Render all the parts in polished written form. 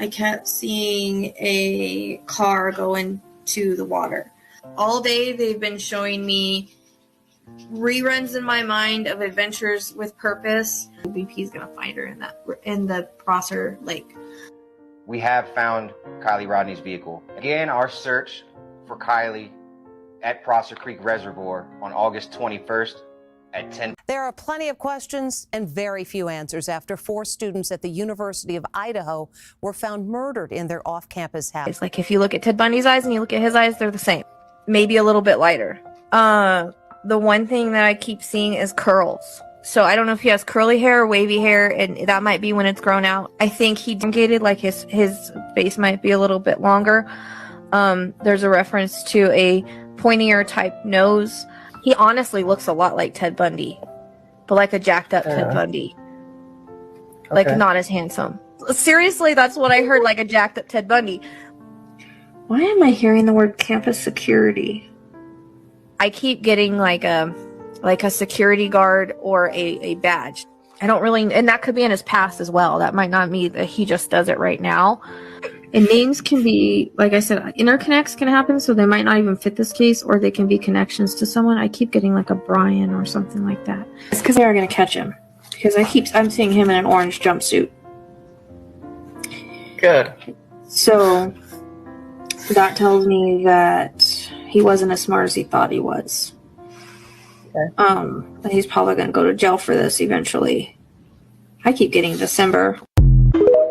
I kept seeing a car go into the water. All day they've been showing me reruns in my mind of Adventures with Purpose. BP's gonna find her in the Prosser Lake. We have found Kylie Rodney's vehicle. Again, our search for Kylie at Prosser Creek Reservoir on August 21st at 10. There are plenty of questions and very few answers after 4 students at the University of Idaho were found murdered in their off-campus house. It's like if you look at Ted Bundy's eyes and you look at his eyes, they're the same. Maybe a little bit lighter. The one thing that I keep seeing is curls. So I don't know if he has curly hair or wavy hair, and that might be when it's grown out. I think he elongated, like his face might be a little bit longer. There's a reference to a pointier type nose. He honestly looks a lot like Ted Bundy, but like a jacked up Ted Bundy. Like not as handsome. Seriously, that's what I heard, like a jacked up Ted Bundy. Why am I hearing the word campus security? I keep getting like a security guard or a badge. I don't really, and that could be in his past as well. That might not mean that he just does it right now. And names can be, like I said, interconnects can happen, so they might not even fit this case, or they can be connections to someone. I keep getting like a Brian or something like that. It's because they are going to catch him. Because I'm seeing him in an orange jumpsuit. Good. So that tells me that he wasn't as smart as he thought he was. Okay. He's probably going to go to jail for this eventually. I keep getting December.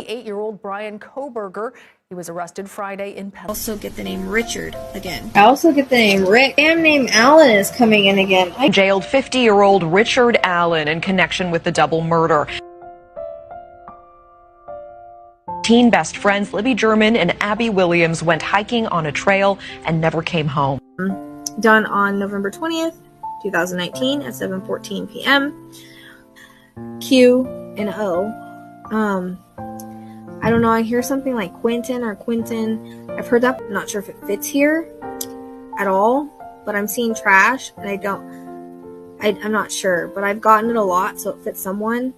8-year-old Brian Koberger. He was arrested Friday in I also get the name Richard again. I also get the name Rick. Damn name Allen is coming in again. Jailed 50-year-old Richard Allen in connection with the double murder. Teen best friends Libby German and Abby Williams went hiking on a trail and never came home. Done on November 20th, 2019 at 7:14 p.m. Q and O. I don't know, I hear something like Quentin or Quentin. I've heard that. I'm not sure if it fits here at all, but I'm seeing trash and I'm not sure, but I've gotten it a lot, so it fits someone.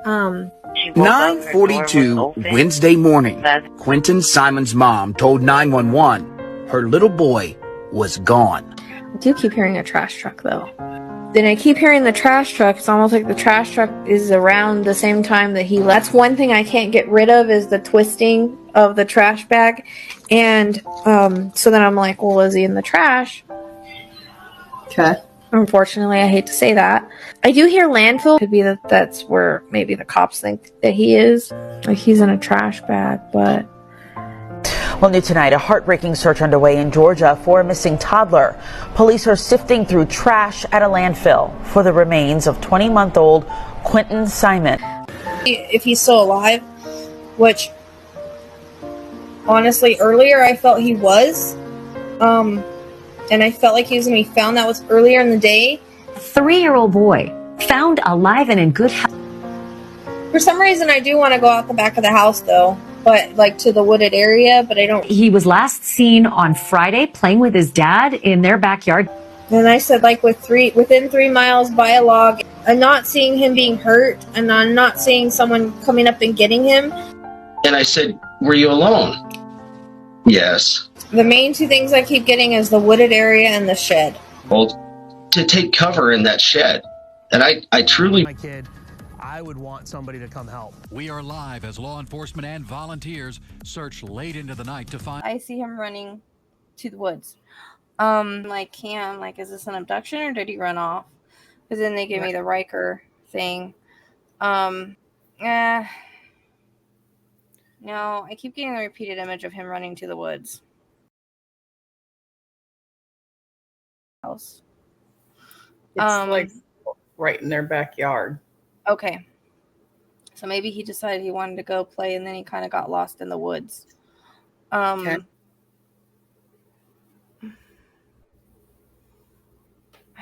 9:42 Wednesday morning. Quentin Simon's mom told 911 her little boy was gone. I do keep hearing a trash truck though. Then I keep hearing the trash truck. It's almost like the trash truck is around the same time that he left. That's one thing I can't get rid of is the twisting of the trash bag. And so then I'm like, well, is he in the trash? Okay. Unfortunately, I hate to say that. I do hear landfill. Could be that's where maybe the cops think that he is. Like he's in a trash bag, but... Well, new tonight, a heartbreaking search underway in Georgia for a missing toddler. Police are sifting through trash at a landfill for the remains of 20-month-old Quentin Simon. If he's still alive, which honestly earlier I felt he was, and I felt like he was going to be found. That was earlier in the day. A 3-year-old boy found alive and in good health. For some reason, I do want to go out the back of the house, though, but like to the wooded area, but I don't. He was last seen on Friday playing with his dad in their backyard. And I said, like, within 3 miles by a log. I'm not seeing him being hurt, and I'm not seeing someone coming up and getting him. And I said, were you alone? Yes. The main 2 things I keep getting is the wooded area and the shed. Well, to take cover in that shed. And I truly... My kid, I would want somebody to come help. We are live as law enforcement and volunteers search late into the night to find... I see him running to the woods. Like, Cam, like, is this an abduction or did he run off? Because then they give me the Riker thing. No, I keep getting the repeated image of him running to the woods. It's like right in their backyard. Okay. So maybe he decided he wanted to go play and then he kind of got lost in the woods. Okay.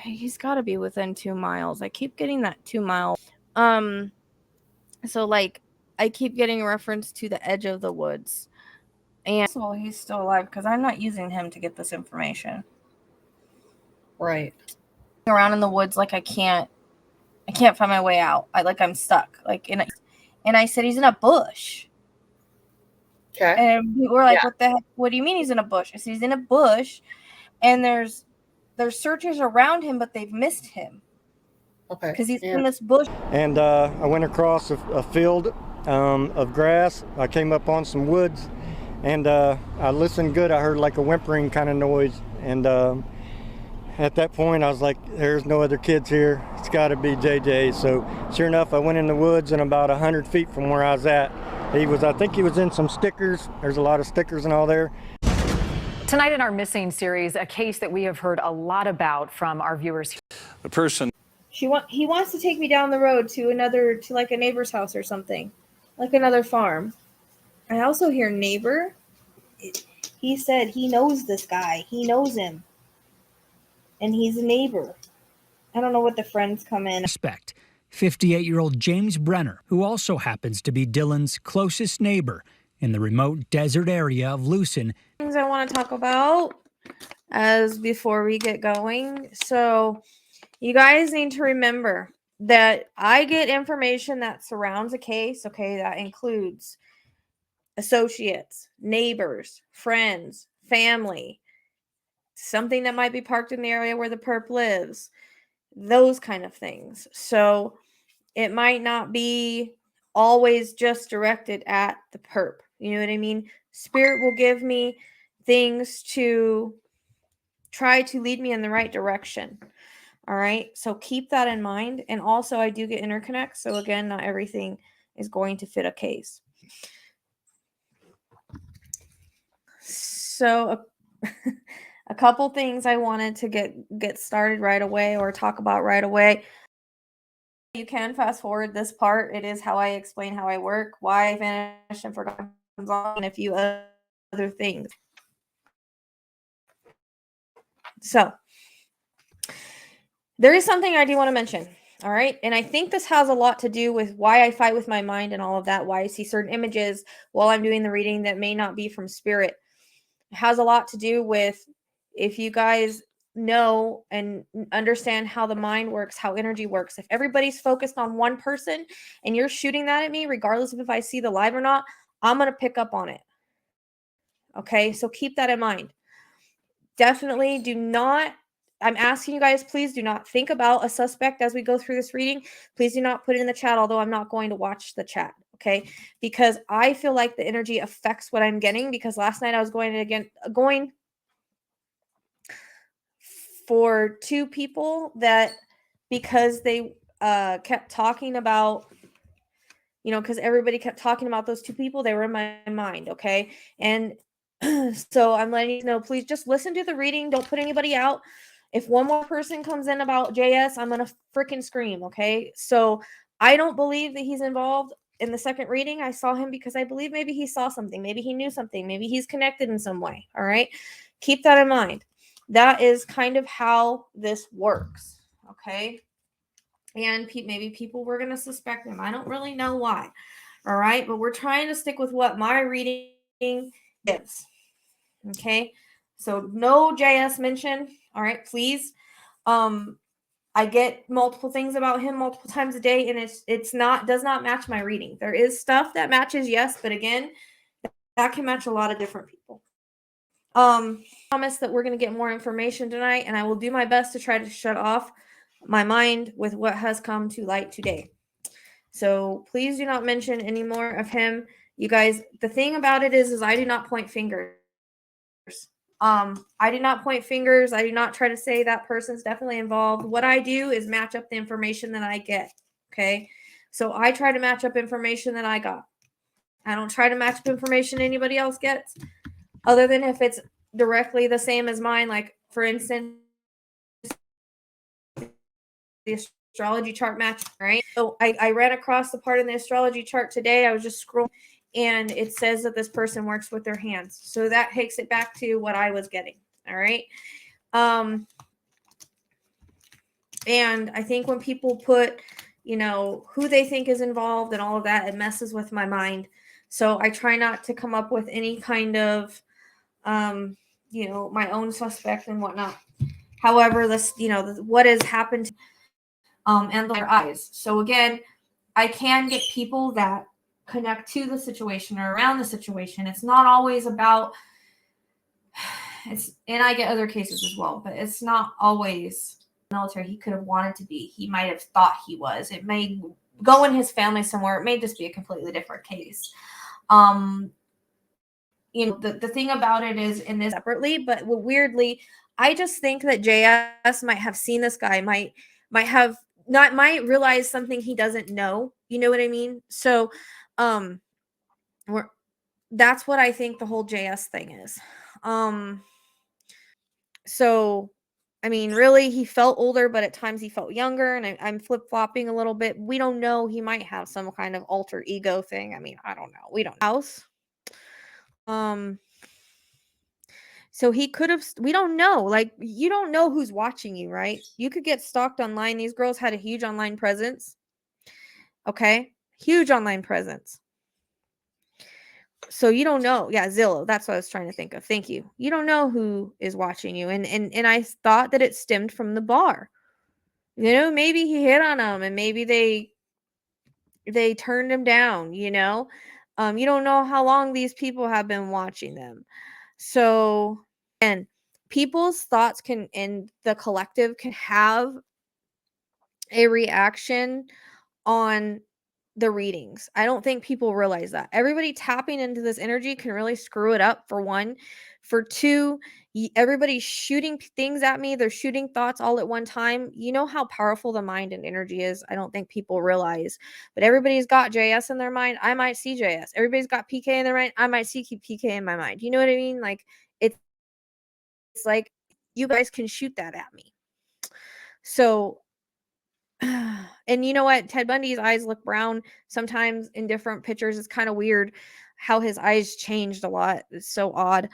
He's got to be within 2 miles. I keep getting that 2 miles. So like I keep getting a reference to the edge of the woods. And so he's still alive because I'm not using him to get this information. Right. Around in the woods like I can't find my way out. I'm stuck. Like and I said he's in a bush. Okay. And we were like, what the heck? What do you mean he's in a bush? I said, he's in a bush, and there's searchers around him, but they've missed him. Okay. Because he's in this bush. And I went across a field of grass. I came up on some woods, and I listened good. I heard like a whimpering kind of noise, and at that point I was like, there's no other kids here. It's got to be JJ. So sure enough, I went in the woods, and about 100 feet from where I was at, I think he was in some stickers. There's a lot of stickers and all there. Tonight in our Missing series, a case that we have heard a lot about from our viewers. The person. He wants to take me down the road to like a neighbor's house or something, like another farm. I also hear neighbor. He said he knows this guy. He knows him. And he's a neighbor. I don't know what the friends come in. Suspect, 58-year-old James Brenner, who also happens to be Dylan's closest neighbor in the remote desert area of Lucin. Things I want to talk about as before we get going. So you guys need to remember that I get information that surrounds a case. Okay, that includes associates, neighbors, friends, family, something that might be parked in the area where the perp lives, those kind of things. So it might not be always just directed at the perp. You know what I mean? Spirit will give me things to try to lead me in the right direction. All right. So keep that in mind. And also I do get interconnects. So again, not everything is going to fit a case. So a couple things I wanted to get started right away or talk about right away. You can fast forward this part. It is how I explain how I work, why I vanished and forgot, and a few other things. So there is something I do want to mention. All right. And I think this has a lot to do with why I fight with my mind and all of that, why I see certain images while I'm doing the reading that may not be from spirit. It has a lot to do with, if you guys know and understand how the mind works, how energy works, if everybody's focused on one person and you're shooting that at me, regardless of if I see the live or not, I'm going to pick up on it. Okay. So keep that in mind. Definitely do not, I'm asking you guys, please do not think about a suspect as we go through this reading. Please do not put it in the chat, although I'm not going to watch the chat. Okay. Because I feel like the energy affects what I'm getting, because last night I was going for two people that, because they kept talking about, because everybody kept talking about those two people, they were in my mind. Okay. And so I'm letting you know, please just listen to the reading. Don't put anybody out. If one more person comes in about JS, I'm going to freaking scream. Okay. So I don't believe that he's involved in the second reading. I saw him because I believe maybe he saw something. Maybe he knew something. Maybe he's connected in some way. All right. Keep that in mind. That is kind of how this works. Okay. And maybe people were going to suspect him. I don't really know why. All right. But we're trying to stick with what my reading is. Okay. So no JS mention. All right. Please. I get multiple things about him multiple times a day, and does not match my reading. There is stuff that matches, yes, but again, that can match a lot of different people. Promise that we're going to get more information tonight, and I will do my best to try to shut off my mind with what has come to light today. So please do not mention any more of him. You guys, the thing about it is I do not point fingers. I do not point fingers. I do not try to say that person's definitely involved. What I do is match up the information that I get. Okay. So I try to match up information that I got. I don't try to match up information anybody else gets, other than if it's directly the same as mine. Like, for instance, the astrology chart match, right? So I ran across the part in the astrology chart today. I was just scrolling, and it says that this person works with their hands. So that takes it back to what I was getting. All right. And I think when people put, who they think is involved and all of that, it messes with my mind. So I try not to come up with any kind of, my own suspect and whatnot. However, this, what has happened and their eyes. So again, I can get people that connect to the situation or around the situation. It's not always about and I get other cases as well, but it's not always military. He could have wanted to be. He might have thought he was. It may go in his family somewhere. It may just be a completely different case. The thing about it is in this separately, but weirdly, I just think that JS might have seen this guy, might realize something he doesn't know. You know what I mean? So, that's what I think the whole JS thing is. So, I mean, really, he felt older, but at times he felt younger, and I'm flip-flopping a little bit. We don't know. He might have some kind of alter ego thing. I mean, I don't know. We don't know. House. So he could have, we don't know. Like, you don't know who's watching you, right? You could get stalked online. These girls had a huge online presence. Okay? Huge online presence. So you don't know. Yeah, Zillow. That's what I was trying to think of. Thank you. You don't know who is watching you. And I thought that it stemmed from the bar. You know, maybe he hit on them and maybe they turned him down, you know? You don't know how long these people have been watching them. So, and people's thoughts can, and the collective can have a reaction on the readings. I don't think people realize that. Everybody tapping into this energy can really screw it up, for one. For two, everybody's shooting things at me. They're shooting thoughts all at one time. You know how powerful the mind and energy is. I don't think people realize. But everybody's got JS in their mind. I might see JS. Everybody's got PK in their mind. I might see PK in my mind. You know what I mean? Like, it's like you guys can shoot that at me. So, and you know what? Ted Bundy's eyes look brown sometimes in different pictures. It's kind of weird how his eyes changed a lot. It's so odd.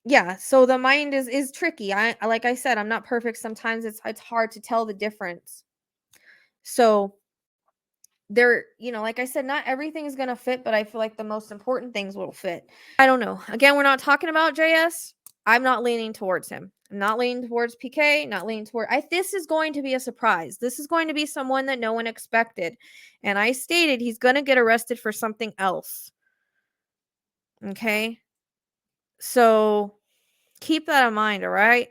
Yeah, so the mind is tricky. I like I said, I'm not perfect. Sometimes it's hard to tell the difference. So there, you know, like I said, not everything is going to fit, but I feel like the most important things will fit. I don't know. Again, we're not talking about JS. I'm not leaning towards him. I'm not leaning towards PK, not leaning toward this is going to be a surprise. This is going to be someone that no one expected. And I stated he's going to get arrested for something else. Okay? So keep that in mind, all right?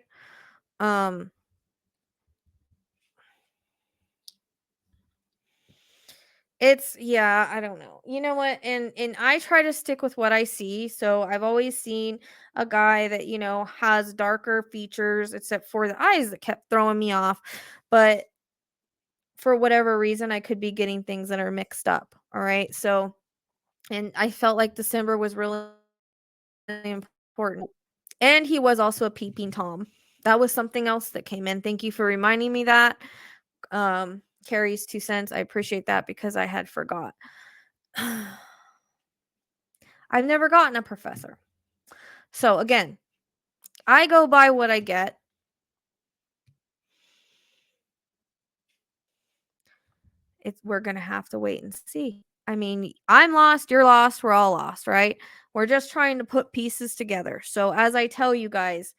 Yeah, I don't know. You know what? And I try to stick with what I see. So I've always seen a guy that, you know, has darker features, except for the eyes that kept throwing me off. But for whatever reason, I could be getting things that are mixed up. All right. So, and I felt like December was really important. And he was also a peeping Tom. That was something else that came in. Thank you for reminding me that. Carrie's 2 cents. I appreciate that because I had forgot. I've never gotten a professor. So again, I go by what I get. We're going to have to wait and see. I mean, I'm lost, you're lost, we're all lost, right? We're just trying to put pieces together. So as I tell you guys,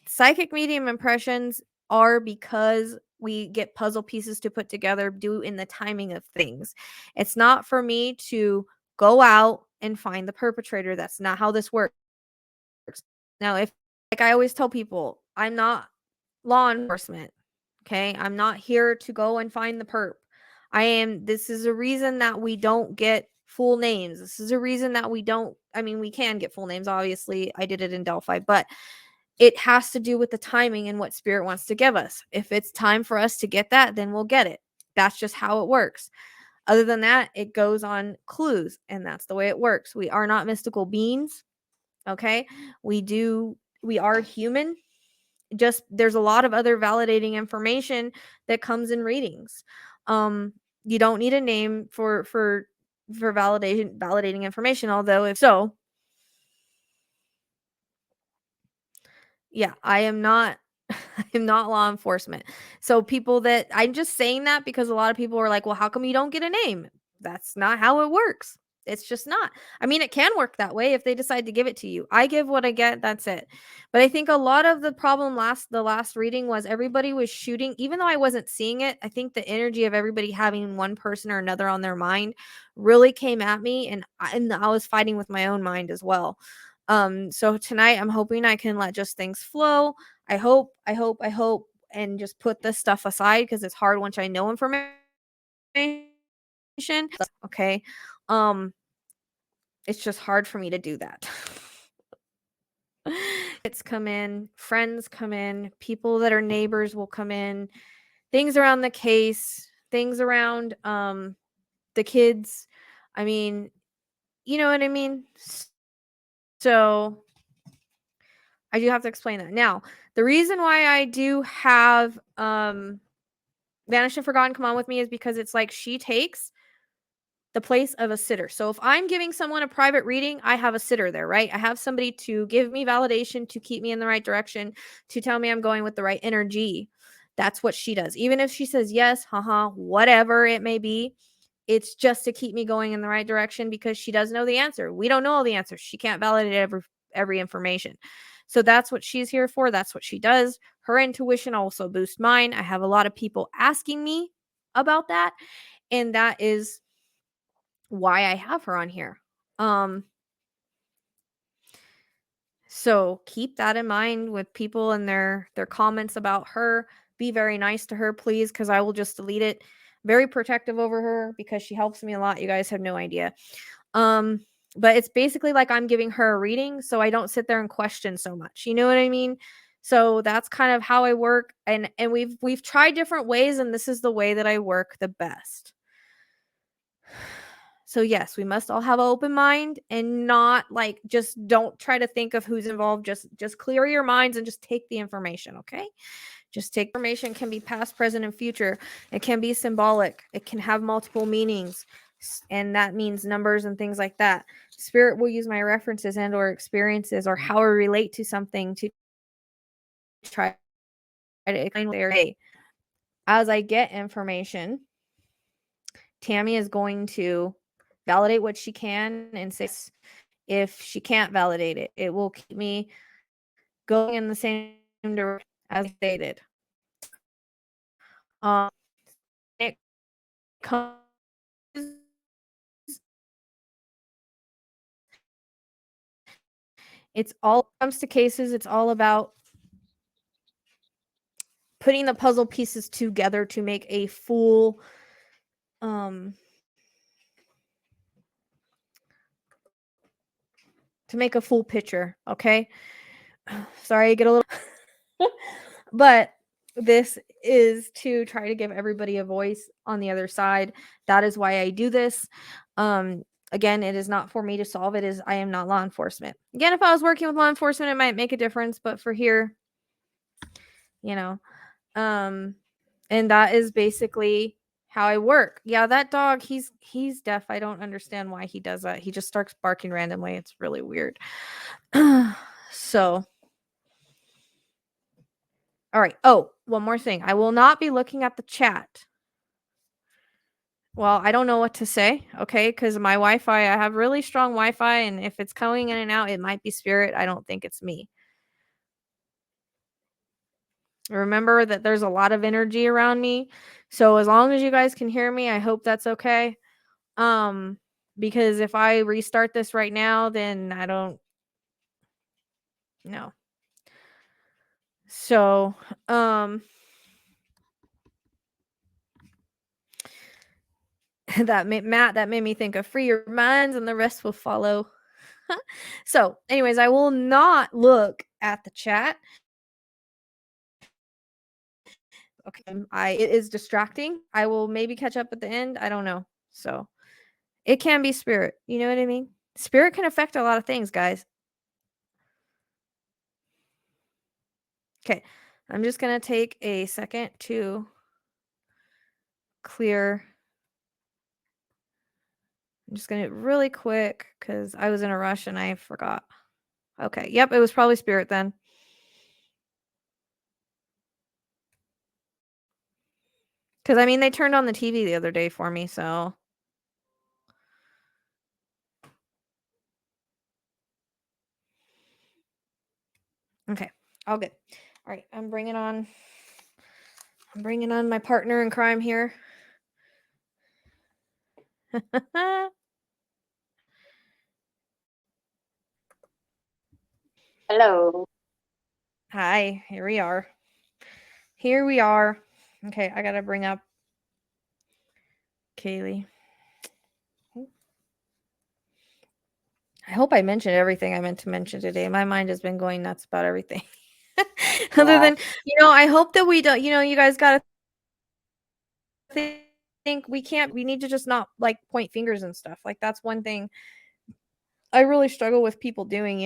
psychic medium impressions are because we get puzzle pieces to put together due in the timing of things. It's not for me to go out and find the perpetrator. That's not how this works. Now, if, like I always tell people, I'm not law enforcement. Okay. I'm not here to go and find the perp. This is a reason that we don't get full names. This is a reason that we don't, I mean, we can get full names. Obviously, I did it in Delphi, but it has to do with the timing and what spirit wants to give us. If it's time for us to get that, then we'll get it. That's just how it works. Other than that, it goes on clues, and that's the way it works. We are not mystical beings. Okay. We are human. Just there's a lot of other validating information that comes in readings. You don't need a name for validating information, although if so, yeah, I am not I'm not law enforcement. So people that I'm just saying that because a lot of people are like, well, how come you don't get a name? That's not how it works. It's just not. I mean, it can work that way if they decide to give it to you. I give what I get, that's it. But I think a lot of the problem the last reading was everybody was shooting, even though I wasn't seeing it. I think the energy of everybody having one person or another on their mind really came at me, and I was fighting with my own mind as well. So tonight I'm hoping I can let just things flow. I hope, and just put this stuff aside because it's hard once I know information. Okay. It's just hard for me to do that. It's come in, friends come in, people that are neighbors will come in, things around the case, things around the kids. I mean, you know what I mean? So I do have to explain that. Now, the reason why I do have Vanished and Forgotten come on with me is because it's like she takes the place of a sitter. So if I'm giving someone a private reading, I have a sitter there, right? I have somebody to give me validation, to keep me in the right direction, to tell me I'm going with the right energy. That's what she does. Even if she says yes, whatever it may be, it's just to keep me going in the right direction because she does know the answer. We don't know all the answers. She can't validate every information. So that's what she's here for. That's what she does. Her intuition also boosts mine. I have a lot of people asking me about that, and that is why I have her on here. So keep that in mind with people and their comments about her. Be very nice to her, please, because I will just delete it. Very protective over her because she helps me a lot. You guys have no idea. But it's basically like I'm giving her a reading, so I don't sit there and question so much. You know what I mean? So that's kind of how I work, and we've tried different ways, and this is the way that I work the best. So yes, we must all have an open mind and not like just don't try to think of who's involved. Just clear your minds and just take the information, okay? Just take information. Can be past, present, and future. It can be symbolic. It can have multiple meanings, and that means numbers and things like that. Spirit will use my references and or experiences or how I relate to something to try to explain their day. As I get information, Tammy is going to validate what she can and say if she can't validate it. It will keep me going in the same direction as stated. It comes to cases, it's all about putting the puzzle pieces together to make a full picture, okay? Sorry, I get a little but this is to try to give everybody a voice on the other side. That is why I do this. Again, it is not for me to solve it. I am not law enforcement. Again, if I was working with law enforcement, it might make a difference, but for here, you know, and that is basically how I work. Yeah, that dog, he's deaf. I don't understand why he does that. He just starts barking randomly. It's really weird. So, all right. Oh, one more thing. I will not be looking at the chat. Well, I don't know what to say, okay? Because my Wi-Fi, I have really strong Wi-Fi, and if it's coming in and out, it might be spirit. I don't think it's me. Remember that there's a lot of energy around me. So as long as you guys can hear me, I hope that's okay. Because if I restart this right now, then I don't know. So, that made me think of free your minds and the rest will follow. So, anyways, I will not look at the chat. Okay, it is distracting. I will maybe catch up at the end. I don't know. So, it can be spirit. You know what I mean? Spirit can affect a lot of things, guys. Okay, I'm just going to take a second to clear. I'm just going to really quick because I was in a rush and I forgot. Okay, yep, it was probably spirit then. Because, I mean, they turned on the TV the other day for me, so. All good. All right, I'm bringing on my partner in crime here. Hello. Hi, here we are. Here we are. Okay, I gotta bring up Kaylee. I hope I mentioned everything I meant to mention today. My mind has been going nuts about everything. Other than, I hope that we don't, you guys gotta think we need to just not like point fingers and stuff. Like that's one thing I really struggle with people doing,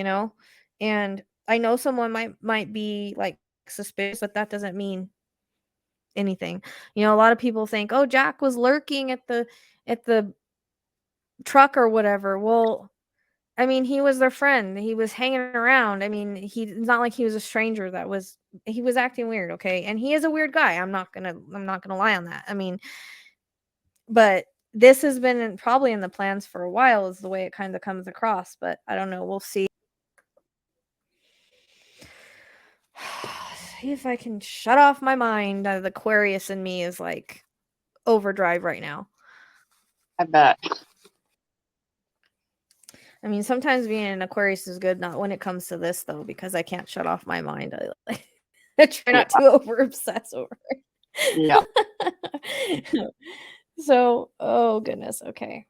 and I know someone might be like suspicious, but that doesn't mean anything. A lot of people think, oh, Jack was lurking at the truck or whatever. Well, I mean, he was their friend. He was hanging around. I mean, it's not like he was a stranger he was acting weird, okay? And he is a weird guy. I'm not gonna lie on that. I mean, but this has been probably in the plans for a while, is the way it kind of comes across, but I don't know. We'll see. See if I can shut off my mind. The Aquarius in me is like overdrive right now. I bet. I mean, sometimes being an Aquarius is good, not when it comes to this though, because I can't shut off my mind. I try not to over obsess over it. Yeah. So, oh goodness, okay.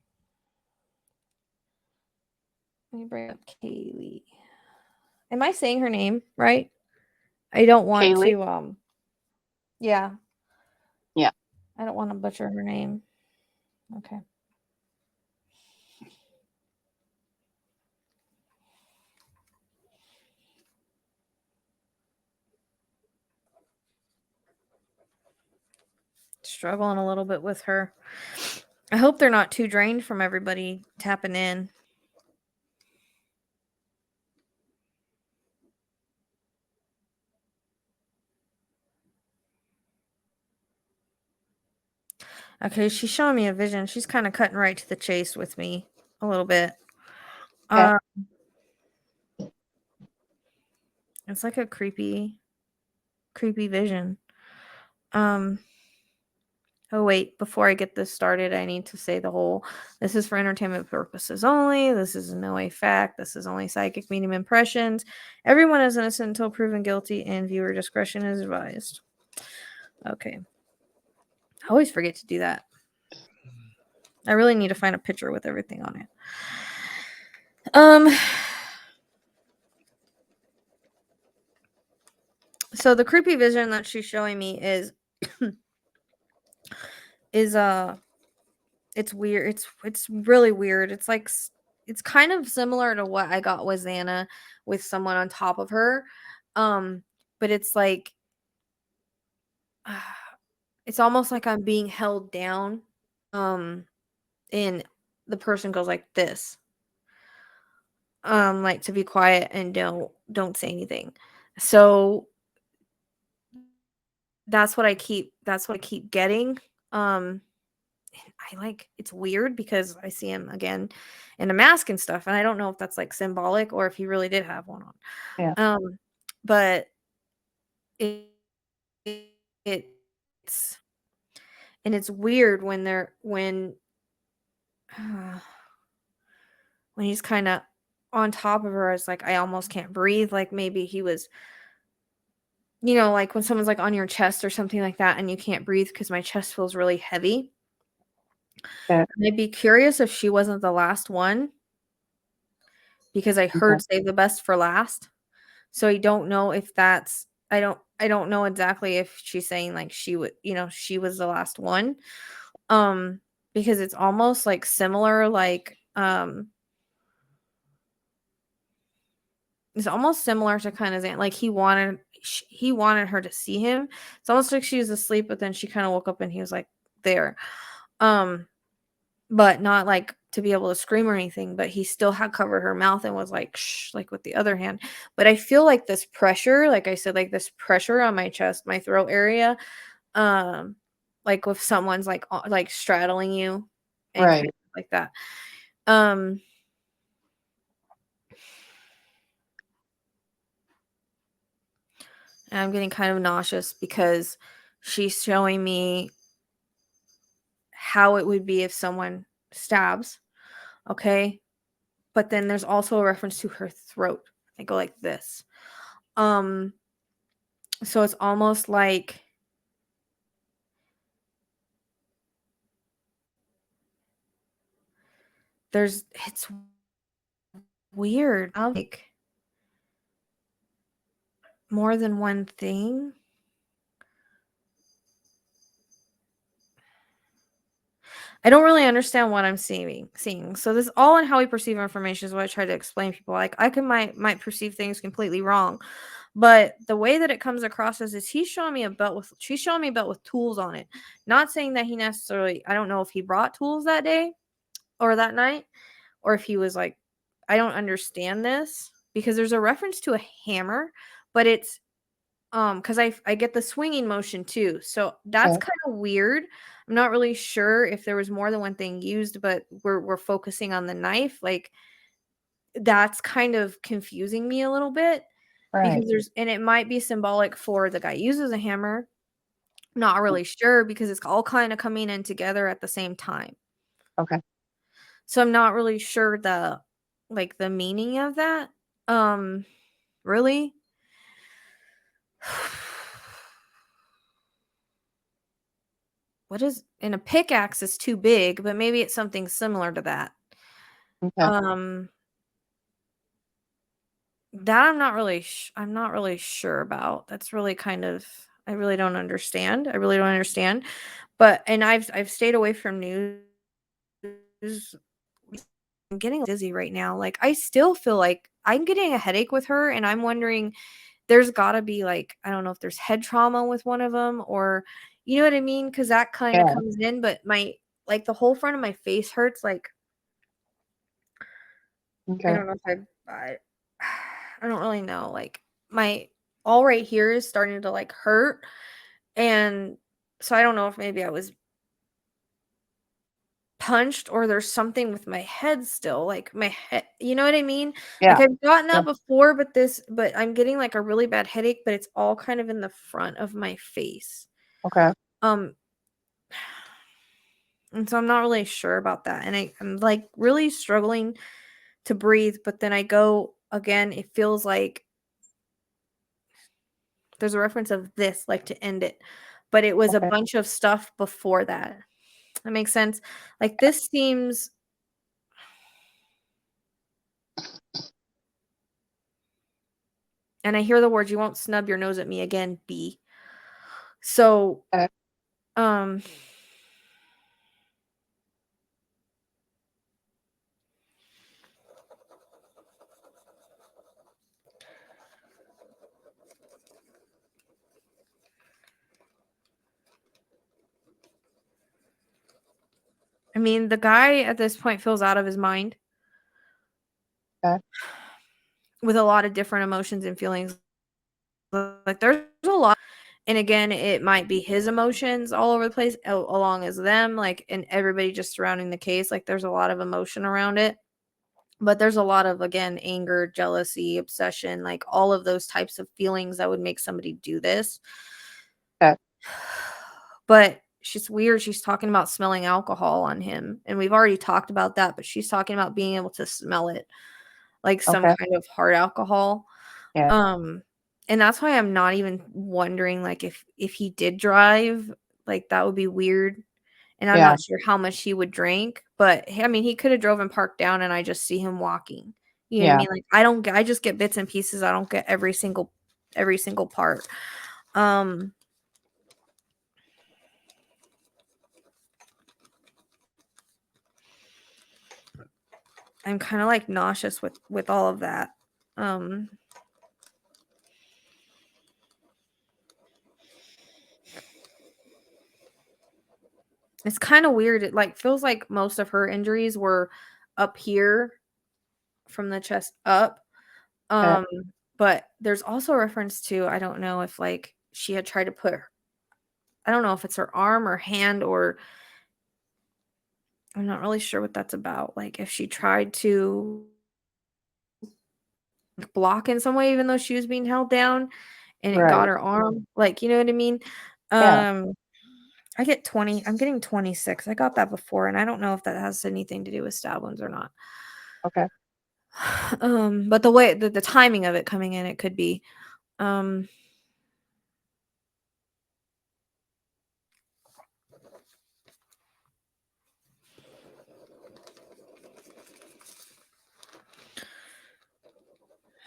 Let me bring up Kaylee. Am I saying her name right? I don't want Kaylee? to yeah. Yeah. I don't want to butcher her name. Okay. Struggling a little bit with her. I hope they're not too drained from everybody tapping in. Okay, she's showing me a vision. She's kind of cutting right to the chase with me a little bit. Okay. It's like a creepy vision. Oh wait, before I get this started, I need to say this is for entertainment purposes only. This is in no way fact. This is only psychic medium impressions. Everyone is innocent until proven guilty, and viewer discretion is advised. Okay. I always forget to do that. I really need to find a picture with everything on it. So the creepy vision that she's showing me is it's weird. It's really weird. It's like it's kind of similar to what I got with Xana, with someone on top of her. But it's like it's almost like I'm being held down. And the person goes like this. Like to be quiet and don't say anything. So that's what I keep getting. It's weird because I see him again in a mask and stuff, and I don't know if that's like symbolic or if he really did have one on. Yeah. But it's weird when he's kind of on top of her. It's like I almost can't breathe. Like maybe he was, like when someone's like on your chest or something like that, and you can't breathe because my chest feels really heavy. Yeah. I'd be curious if she wasn't the last one, because I heard save the best for last. So I don't know if that's I don't know exactly if she's saying like she would, she was the last one. Because it's almost like similar, like it's almost similar to kind of like he wanted her to see him. It's almost like she was asleep, but then she kind of woke up and he was like there. But not like to be able to scream or anything, but he still had covered her mouth and was like, shh, like with the other hand. But I feel like this pressure, like I said, like this pressure on my chest, my throat area, like if someone's like straddling you, and right, kind of like that. And I'm getting kind of nauseous because she's showing me how it would be if someone stabs. Okay. But then there's also a reference to her throat. They go like this. So it's almost like it's weird. Like more than one thing. I don't really understand what I'm seeing. So this all in how we perceive information is what I try to explain to people. Like I might perceive things completely wrong, but the way that it comes across is she's showing me a belt with tools on it. Not saying that he necessarily, I don't know if he brought tools that day or that night, or if he was like, I don't understand this because there's a reference to a hammer, but it's because I get the swinging motion too, so that's kind of weird. I'm not really sure if there was more than one thing used, but we're focusing on the knife. Like that's kind of confusing me a little bit because it might be symbolic for the guy uses a hammer. Not really sure because it's all kind of coming in together at the same time. Okay. So I'm not really sure the meaning of that. Really. What is in a pickaxe is too big, but maybe it's something similar to that. Okay. That I'm not really sure about. That's really kind of I really don't understand. But I've stayed away from news. I'm getting dizzy right now. Like I still feel like I'm getting a headache with her, and I'm wondering there's got to be like I don't know if there's head trauma with one of them or you know what I mean because that kind of comes in. But my the whole front of my face hurts. Like I don't know if I don't really know. Like my all right here is starting to like hurt, and so I don't know if maybe I was punched or there's something with my head still, like my head, you know what I mean? Yeah. Like I've gotten that before, but I'm getting like a really bad headache, but it's all kind of in the front of my face. Okay. And so I'm not really sure about that. And I'm like really struggling to breathe, but then I go again, it feels like there's a reference of this, like to end it, but it was a bunch of stuff before that. That makes sense. Like this seems and I hear the words, you won't snub your nose at me again, B. So, I mean, the guy at this point feels out of his mind. With a lot of different emotions and feelings. Like there's a lot. And again, it might be his emotions all over the place, along as them, like, and everybody just surrounding the case. Like there's a lot of emotion around it. But there's a lot of, again, anger, jealousy, obsession, like all of those types of feelings that would make somebody do this. But she's weird. She's talking about smelling alcohol on him. And we've already talked about that, but she's talking about being able to smell it, like some kind of hard alcohol. And that's why I'm not even wondering, like, if he did drive, like, that would be weird. And I'm not sure how much he would drink, but I mean, he could have drove and parked down and I just see him walking. You know what I mean? Like, I just get bits and pieces. I don't get every single part. I'm kind of like nauseous with all of that. It's kind of weird. It like feels like most of her injuries were up here from the chest up. But there's also a reference to, I don't know if like she had tried to put I don't know if it's her arm or hand, or I'm not really sure what that's about. Like if she tried to block in some way, even though she was being held down. and it got Right. her arm. Like, you know what I mean? Yeah. I get 20. I'm getting 26. I got that before, and I don't know if that has anything to do with stab wounds or not. Okay. But the way the timing of it coming in, it could be.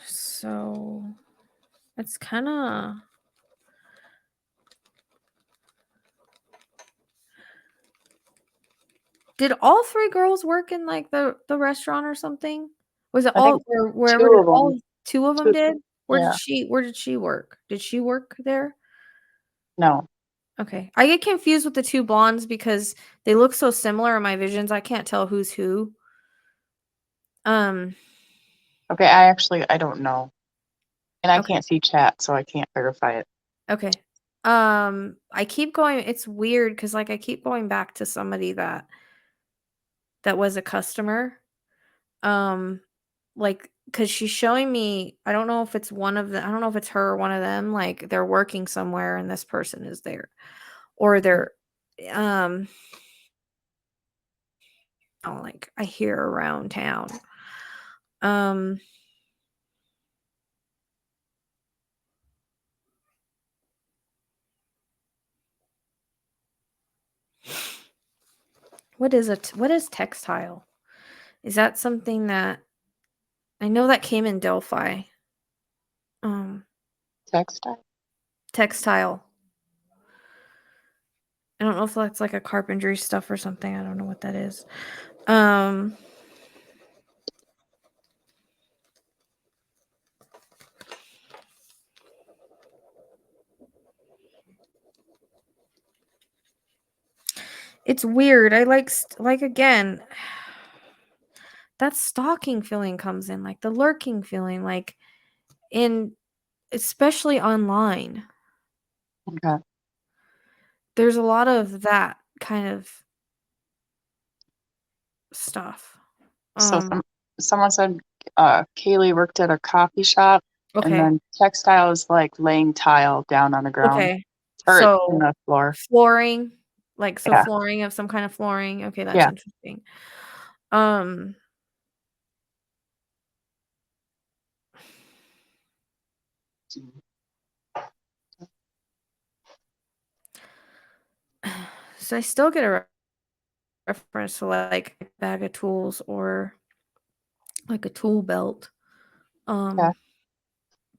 So it's kind of. Did all three girls work in like the restaurant or something? Was it I all think or wherever 2 did of them. all two of them did? Yeah. Where did she work? Did she work there? No. Okay. I get confused with the two blondes because they look so similar in my visions. I can't tell who's who. Okay, I don't know. And I Okay. can't see chat, so I can't verify it. Okay. I keep going, it's weird because like I keep going back to somebody that was a customer. Like because she's showing me, I don't know if it's one of the I don't know if it's her or one of them, like they're working somewhere and this person is there. Or they're like I hear around town. What is textile? Is that something that I know that came in Delphi? Textile? Textile. I don't know if that's like a carpentry stuff or something. I don't know what that is. It's weird. I like again, that stalking feeling comes in, like the lurking feeling, like in especially online. Okay. There's a lot of that kind of stuff. So someone said Kaylee worked at a coffee shop, and Okay. then textile is like laying tile down on the ground. Okay. Or So in the floor. flooring, like Yeah. flooring of some kind of flooring. Okay, that's Yeah. interesting. So I still get a reference to like a bag of tools or like a tool belt. Yeah.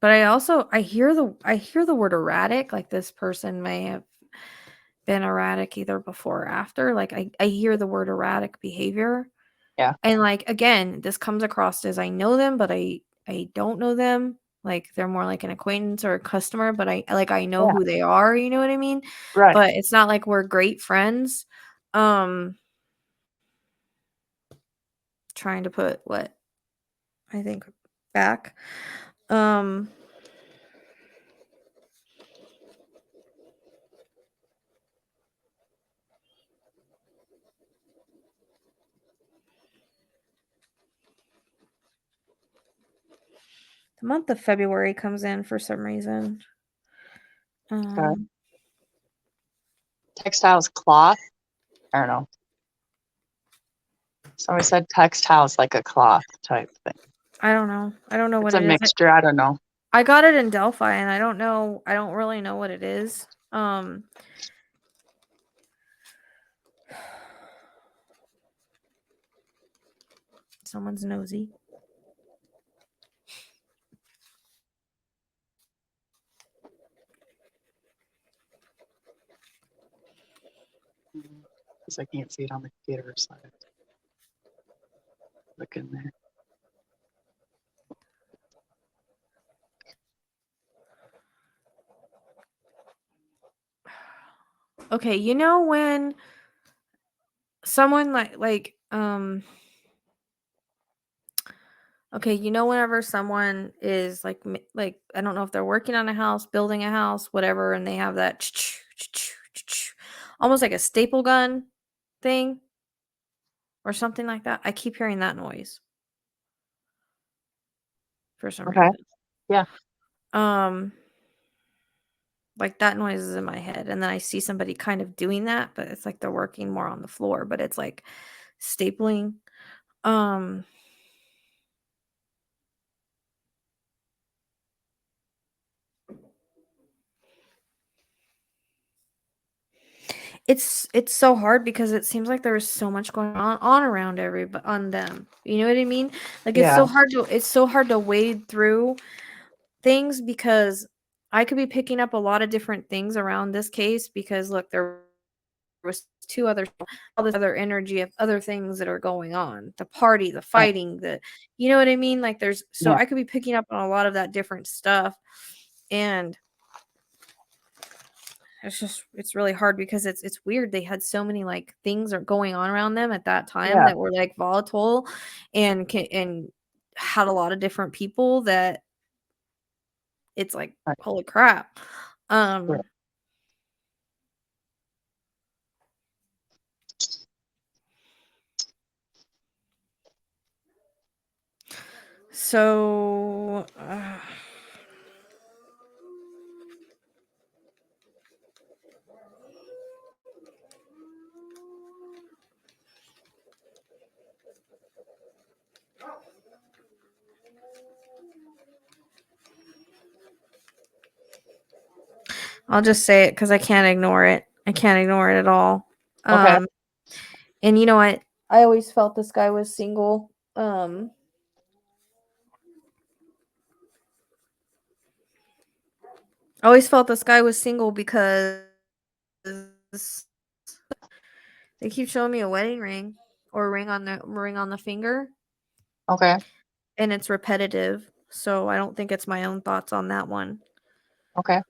But I hear the word erratic, like this person may have been erratic either before or after. Like I hear the word erratic behavior. Yeah. And like again, this comes across as I know them, but I don't know them. Like they're more like an acquaintance or a customer, but I know Yeah. who they are, you know what I mean? Right. But it's not like we're great friends. Trying to put what I think back. The month of February comes in for some reason. Textiles cloth? I don't know. Somebody said textiles like a cloth type thing. I don't know. I don't know It's what a it is. mixture. I don't know. I got it in Delphi and I don't know. I don't really know what it is. Someone's nosy. Because I can't see it on the computer, so I have to look in there. Okay, you know when someone okay, you know whenever someone is like I don't know if they're working on a house, building a house, whatever, and they have that almost like a staple gun thing or something like that. I keep hearing that noise for some Okay. reason. Yeah. Like that noise is in my head, and then I see somebody kind of doing that, but it's like they're working more on the floor, but it's like stapling. It's so hard because it seems like there was so much going on around on them. You know what I mean? Like it's so hard to wade through things because I could be picking up a lot of different things around this case because look, there was all this other energy of other things that are going on. The party, the fighting, you know what I mean? Like I could be picking up on a lot of that different stuff. And it's really hard because it's weird. They had so many like things are going on around them at that time that were like volatile and had a lot of different people that it's like holy crap. So I'll just say it because I can't ignore it. I can't ignore it at all. And you know what? I always felt this guy was single. I always felt this guy was single because they keep showing me a wedding ring or a ring on the finger. Okay. And it's repetitive, so I don't think it's my own thoughts on that one. Okay.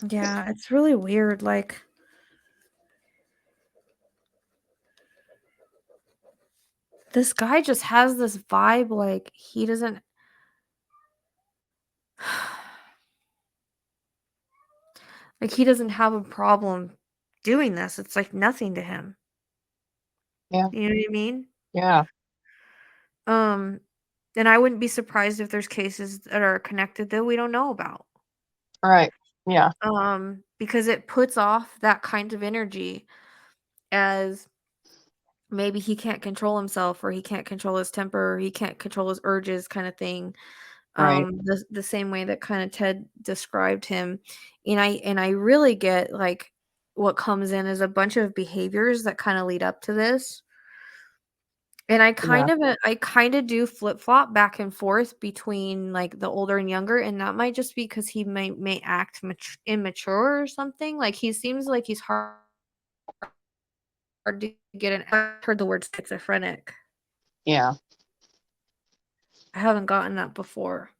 Yeah, it's really weird. Like, this guy just has this vibe like he doesn't like he doesn't have a problem doing this. It's like nothing to him. Yeah. You know what I mean? Yeah. And I wouldn't be surprised if there's cases that are connected that we don't know about. All right. Yeah. Because it puts off that kind of energy as maybe he can't control himself or he can't control his temper or he can't control his urges kind of thing. Right. The same way that kind of Ted described him. And I really get like what comes in is a bunch of behaviors that kind of lead up to this. And I kind of do flip-flop back and forth between like the older and younger, and that might just be because he may act immature or something. Like he seems like he's hard to get I've heard the word schizophrenic. Yeah. I haven't gotten that before.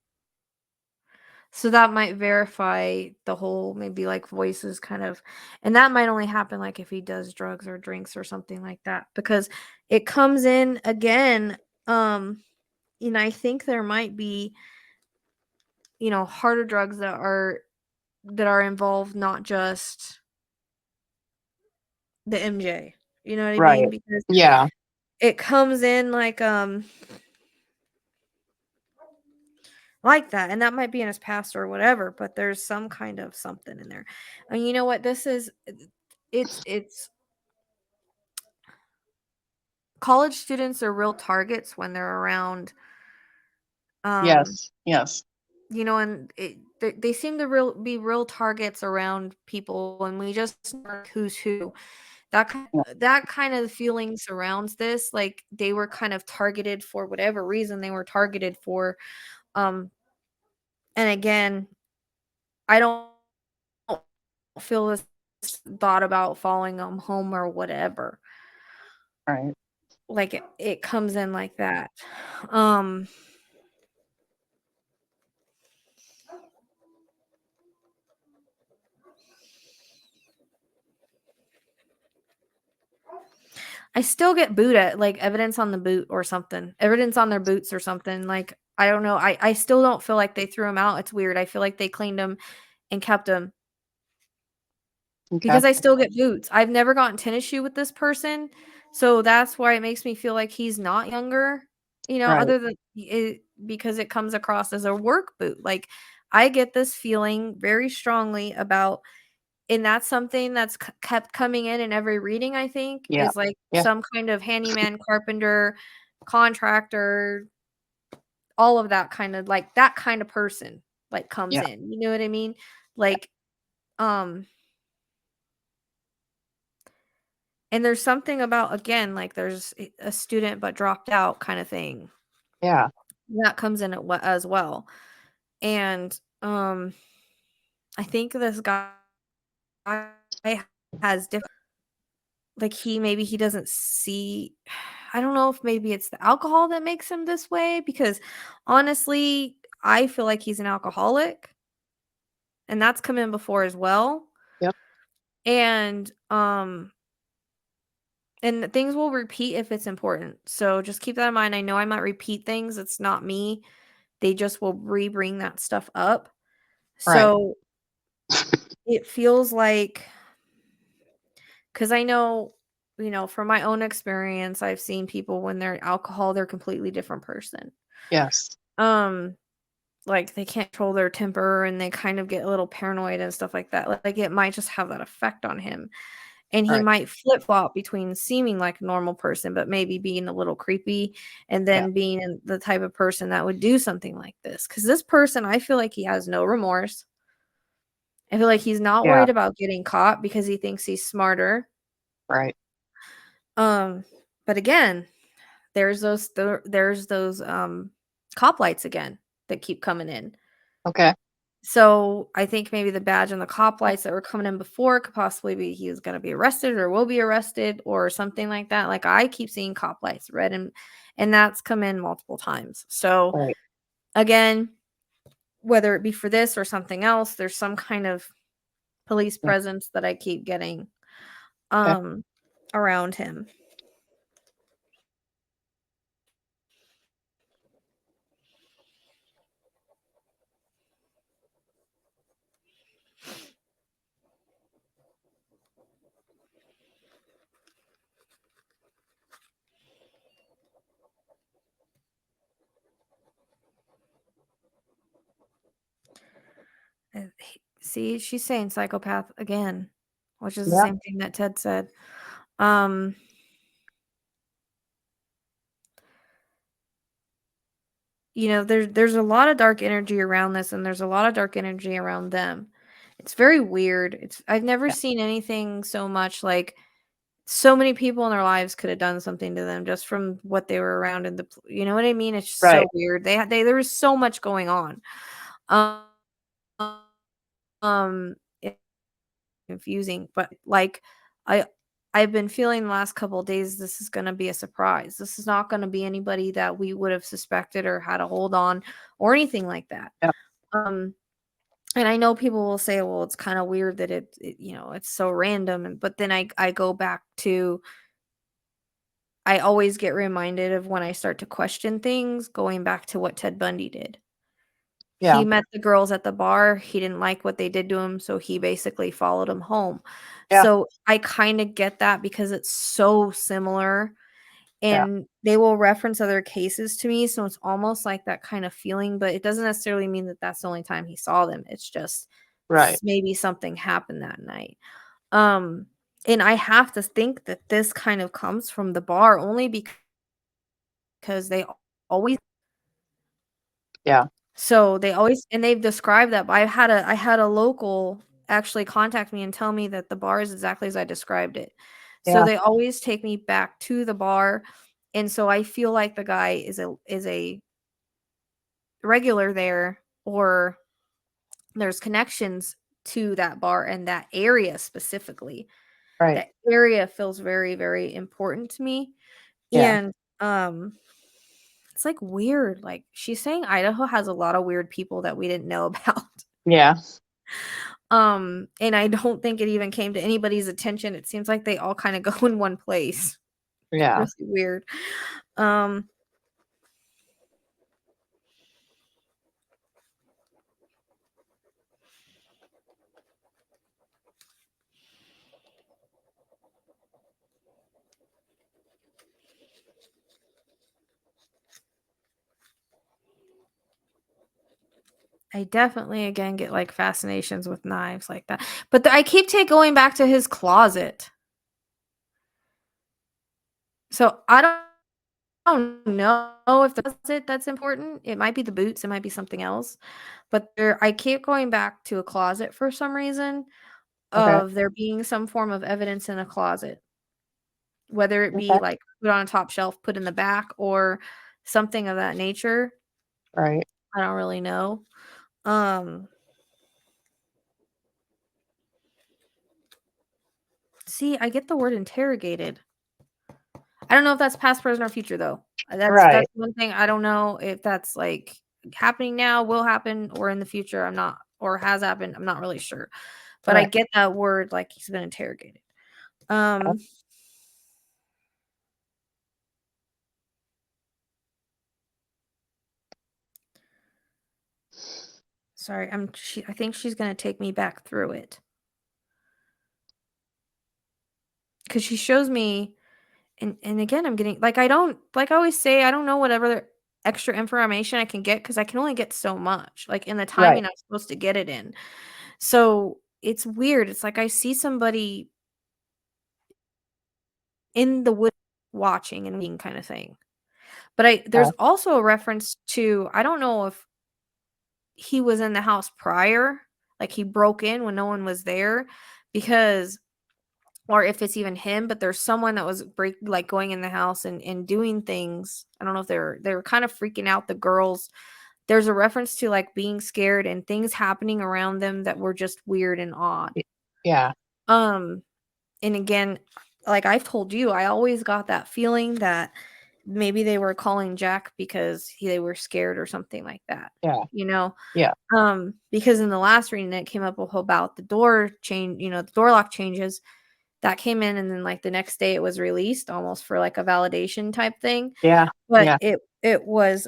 So that might verify the whole maybe like voices kind of, and that might only happen like if he does drugs or drinks or something like that, because it comes in again. And I think there might be, harder drugs that are involved, not just the MJ. You know what I mean? Right. Because Yeah. it comes in like that, and that might be in his past or whatever, but there's some kind of something in there. And you know what this is? It's college students are real targets when they're around. Yes. Yes. And they seem to be real targets around people, and we just know who's who. That kind of feeling surrounds this. Like they were kind of targeted for whatever reason they were targeted for. And again, I don't feel this thought about following them home or whatever. Right. Like it comes in like that. I still get like evidence on the boot or something. Evidence on their boots or something. Like, I don't know. I still don't feel like they threw them out. It's weird. I feel like they cleaned them and kept them. Okay. Because I still get boots. I've never gotten tennis shoe with this person. So that's why it makes me feel like he's not younger, Right. other than it, because it comes across as a work boot. Like, I get this feeling very strongly about, and that's something that's kept coming in every reading, I think, Yeah. is like Yeah. some kind of handyman, carpenter, contractor, all of that kind of, like, that kind of person, like, comes Yeah. in. You know what I mean? Like, um, and there's something about, again, like, there's a student but dropped out kind of thing. Yeah. That comes in as well. And, I think this guy has different, like, maybe he doesn't see, I don't know if maybe it's the alcohol that makes him this way, because honestly, I feel like he's an alcoholic, and that's come in before as well. Yep. And things will repeat if it's important. So just keep that in mind. I know I might repeat things. It's not me. They just will bring that stuff up. Right. So it feels like, because I know, from my own experience, I've seen people when they're alcohol, they're a completely different person. Yes. Like, they can't control their temper, and they kind of get a little paranoid and stuff like that. Like, it might just have that effect on him. And he Right. might flip-flop between seeming like a normal person, but maybe being a little creepy, and Yeah. then being the type of person that would do something like this. Because this person, I feel like he has no remorse. I feel like he's not Yeah. worried about getting caught because he thinks he's smarter. Right. But again, there's those cop lights again that keep coming in. Okay. So I think maybe the badge and the cop lights that were coming in before could possibly be he was going to be arrested or will be arrested or something like that. Like, I keep seeing cop lights red, and that's come in multiple times. So Right. again, whether it be for this or something else, there's some kind of police Yeah. presence that I keep getting Okay. around him. See, she's saying psychopath again, which is the Yeah. same thing that Ted said. Um, there's a lot of dark energy around this, and there's a lot of dark energy around them. It's very weird. I've never Yeah. seen anything so much like, so many people in their lives could have done something to them just from what they were around in you know what I mean? It's just Right. so weird. There was so much going on. It's confusing, but like, I I've been feeling the last couple of days this is going to be a surprise. This is not going to be anybody that we would have suspected or had a hold on or anything like that. Yeah. And I know people will say, well, it's kind of weird that it's so random. But then I go back to, I always get reminded of when I start to question things, going back to what Ted Bundy did. Yeah. He met the girls at the bar. He didn't like what they did to him, so he basically followed them home. Yeah. So I kind of get that because it's so similar, Yeah. and they will reference other cases to me, so it's almost like that kind of feeling, but it doesn't necessarily mean that that's the only time he saw them. It's just Right. maybe something happened that night. And I have to think that this kind of comes from the bar only because they always Yeah. So they always, and they've described that, but I had a local actually contact me and tell me that the bar is exactly as I described it. So Yeah. they always take me back to the bar, and so I feel like the guy is a regular there, or there's connections to that bar and that area specifically. Right. That area feels very, very important to me. Yeah. And it's like weird. Like, she's saying Idaho has a lot of weird people that we didn't know about. Yeah. And I don't think it even came to anybody's attention. It seems like they all kind of go in one place. Yeah. Really weird. Um I definitely again get like fascinations with knives like that. But I keep going back to his closet. So I don't know if that's it that's important. It might be the boots, it might be something else. But I keep going back to a closet for some reason Okay. of there being some form of evidence in a closet. Whether it be Okay. like put on a top shelf, put in the back, or something of that nature. Right. I don't really know. See, I get the word interrogated. I don't know if that's past, present, or future though. That's Right. one thing I don't know if that's like happening now, will happen, or in the future. I'm not, or has happened. I'm not really sure. But I Right. get that word like he's been interrogated. Sorry, I think she's gonna take me back through it. Because she shows me, and again, I'm getting like I don't like I always say I don't know whatever extra information I can get because I can only get so much like in the Right. timing I'm supposed to get it in. So it's weird. It's like I see somebody in the wood watching and being kind of thing. But there's Okay. also a reference to I don't know if he was in the house prior, like he broke in when no one was there, because or if it's even him, but there's someone that was going in the house and doing things. I don't know if they were kind of freaking out the girls. There's a reference to like being scared and things happening around them that were just weird and odd. Yeah. Um and again, like I've told you, I always got that feeling that maybe they were calling Jack because they were scared or something like that. Yeah. You know? Yeah. Because in the last reading it came up about the door change, the door lock changes that came in, and then like the next day it was released almost for like a validation type thing. Yeah. But Yeah. it was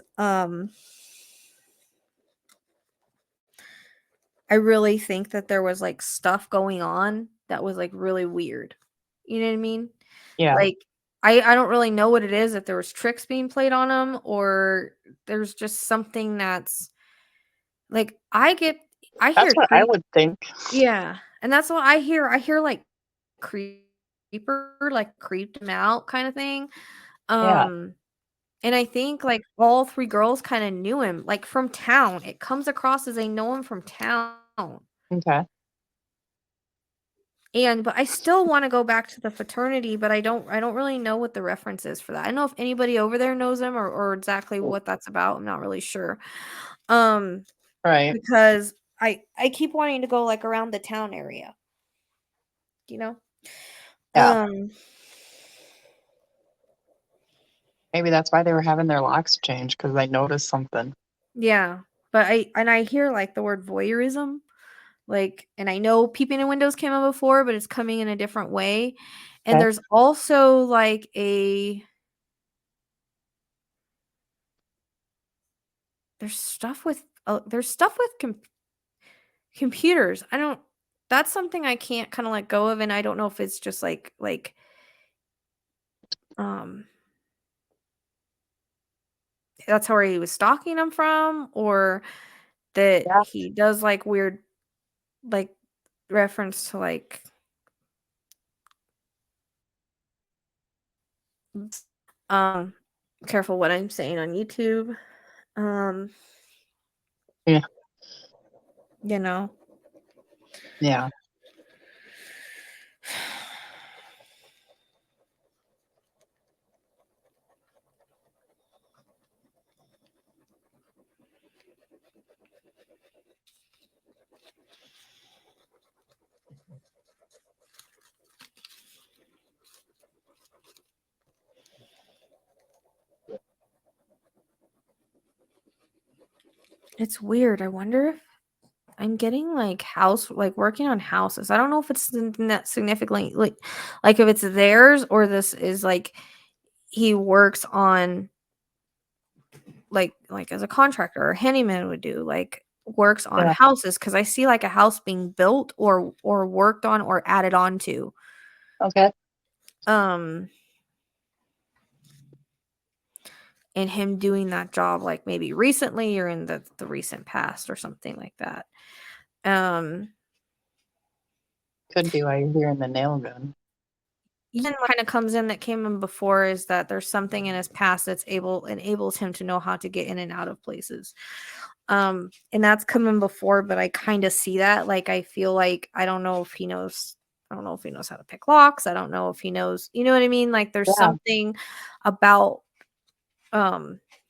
I really think that there was like stuff going on that was like really weird. You know what I mean? Yeah. Like I don't really know what it is, if there was tricks being played on him or there's just something that's like I That's hear what I would think. yeah, and that's what I hear. I hear like creeper, like creeped him out kind of thing. Yeah. And I think like all three girls kind of knew him like from town. It comes across as they know him from town. Okay. But I still want to go back to the fraternity, but I don't really know what the reference is for that. I don't know if anybody over there knows him or exactly what that's about. I'm not really sure. Right. Because I keep wanting to go like around the town area. You know? Yeah. Maybe that's why they were having their locks changed, because they noticed something. Yeah. But I hear like the word voyeurism. Like, and I know peeping in windows came up before, but it's coming in a different way. And Okay. there's also like there's stuff with computers. That's something I can't kind of let go of, and I don't know if it's just like um that's where he was stalking them from, or that Yeah. he does like weird like reference to like um careful what I'm saying on YouTube. Yeah. You know. Yeah. It's weird. I wonder if I'm getting like working on houses. I don't know if it's something that significantly like if it's theirs or this is like he works on like as a contractor or a handyman would do, like works on Yeah. houses, because I see like a house being built or worked on or added on to. Okay. in him doing that job, like maybe recently or in the recent past or something like that. Could be why you're hearing the nail gun. Even what kind of comes in that came in before is that there's something in his past that's enables him to know how to get in and out of places. And that's coming before, but I kind of see that. Like, I feel like I don't know if he knows how to pick locks. I don't know if he knows, you know what I mean? Like, there's something about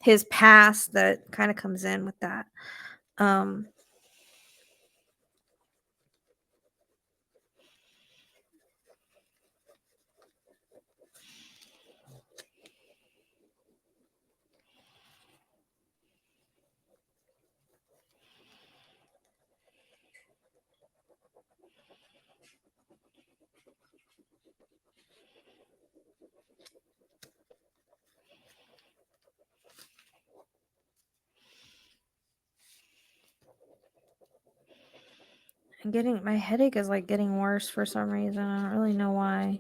his past that kind of comes in with that. My headache is like getting worse for some reason. I don't really know why.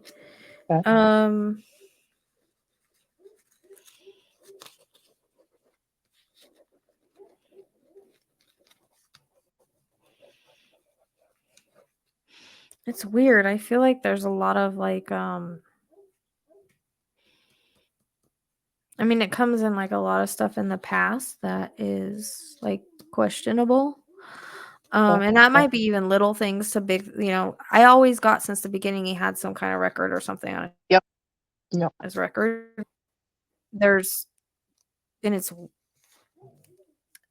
It's weird. I feel like there's a lot of like I mean, it comes in like a lot of stuff in the past that is like questionable. And that might be even little things to big, I always got since the beginning he had some kind of record or something on his record.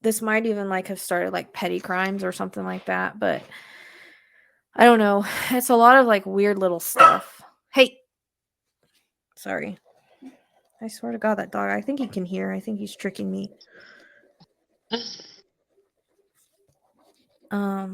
This might even like have started like petty crimes or something like that, but I don't know. It's a lot of like weird little stuff. Hey, sorry. I swear to God, that dog, I think he can hear. I think he's tricking me. I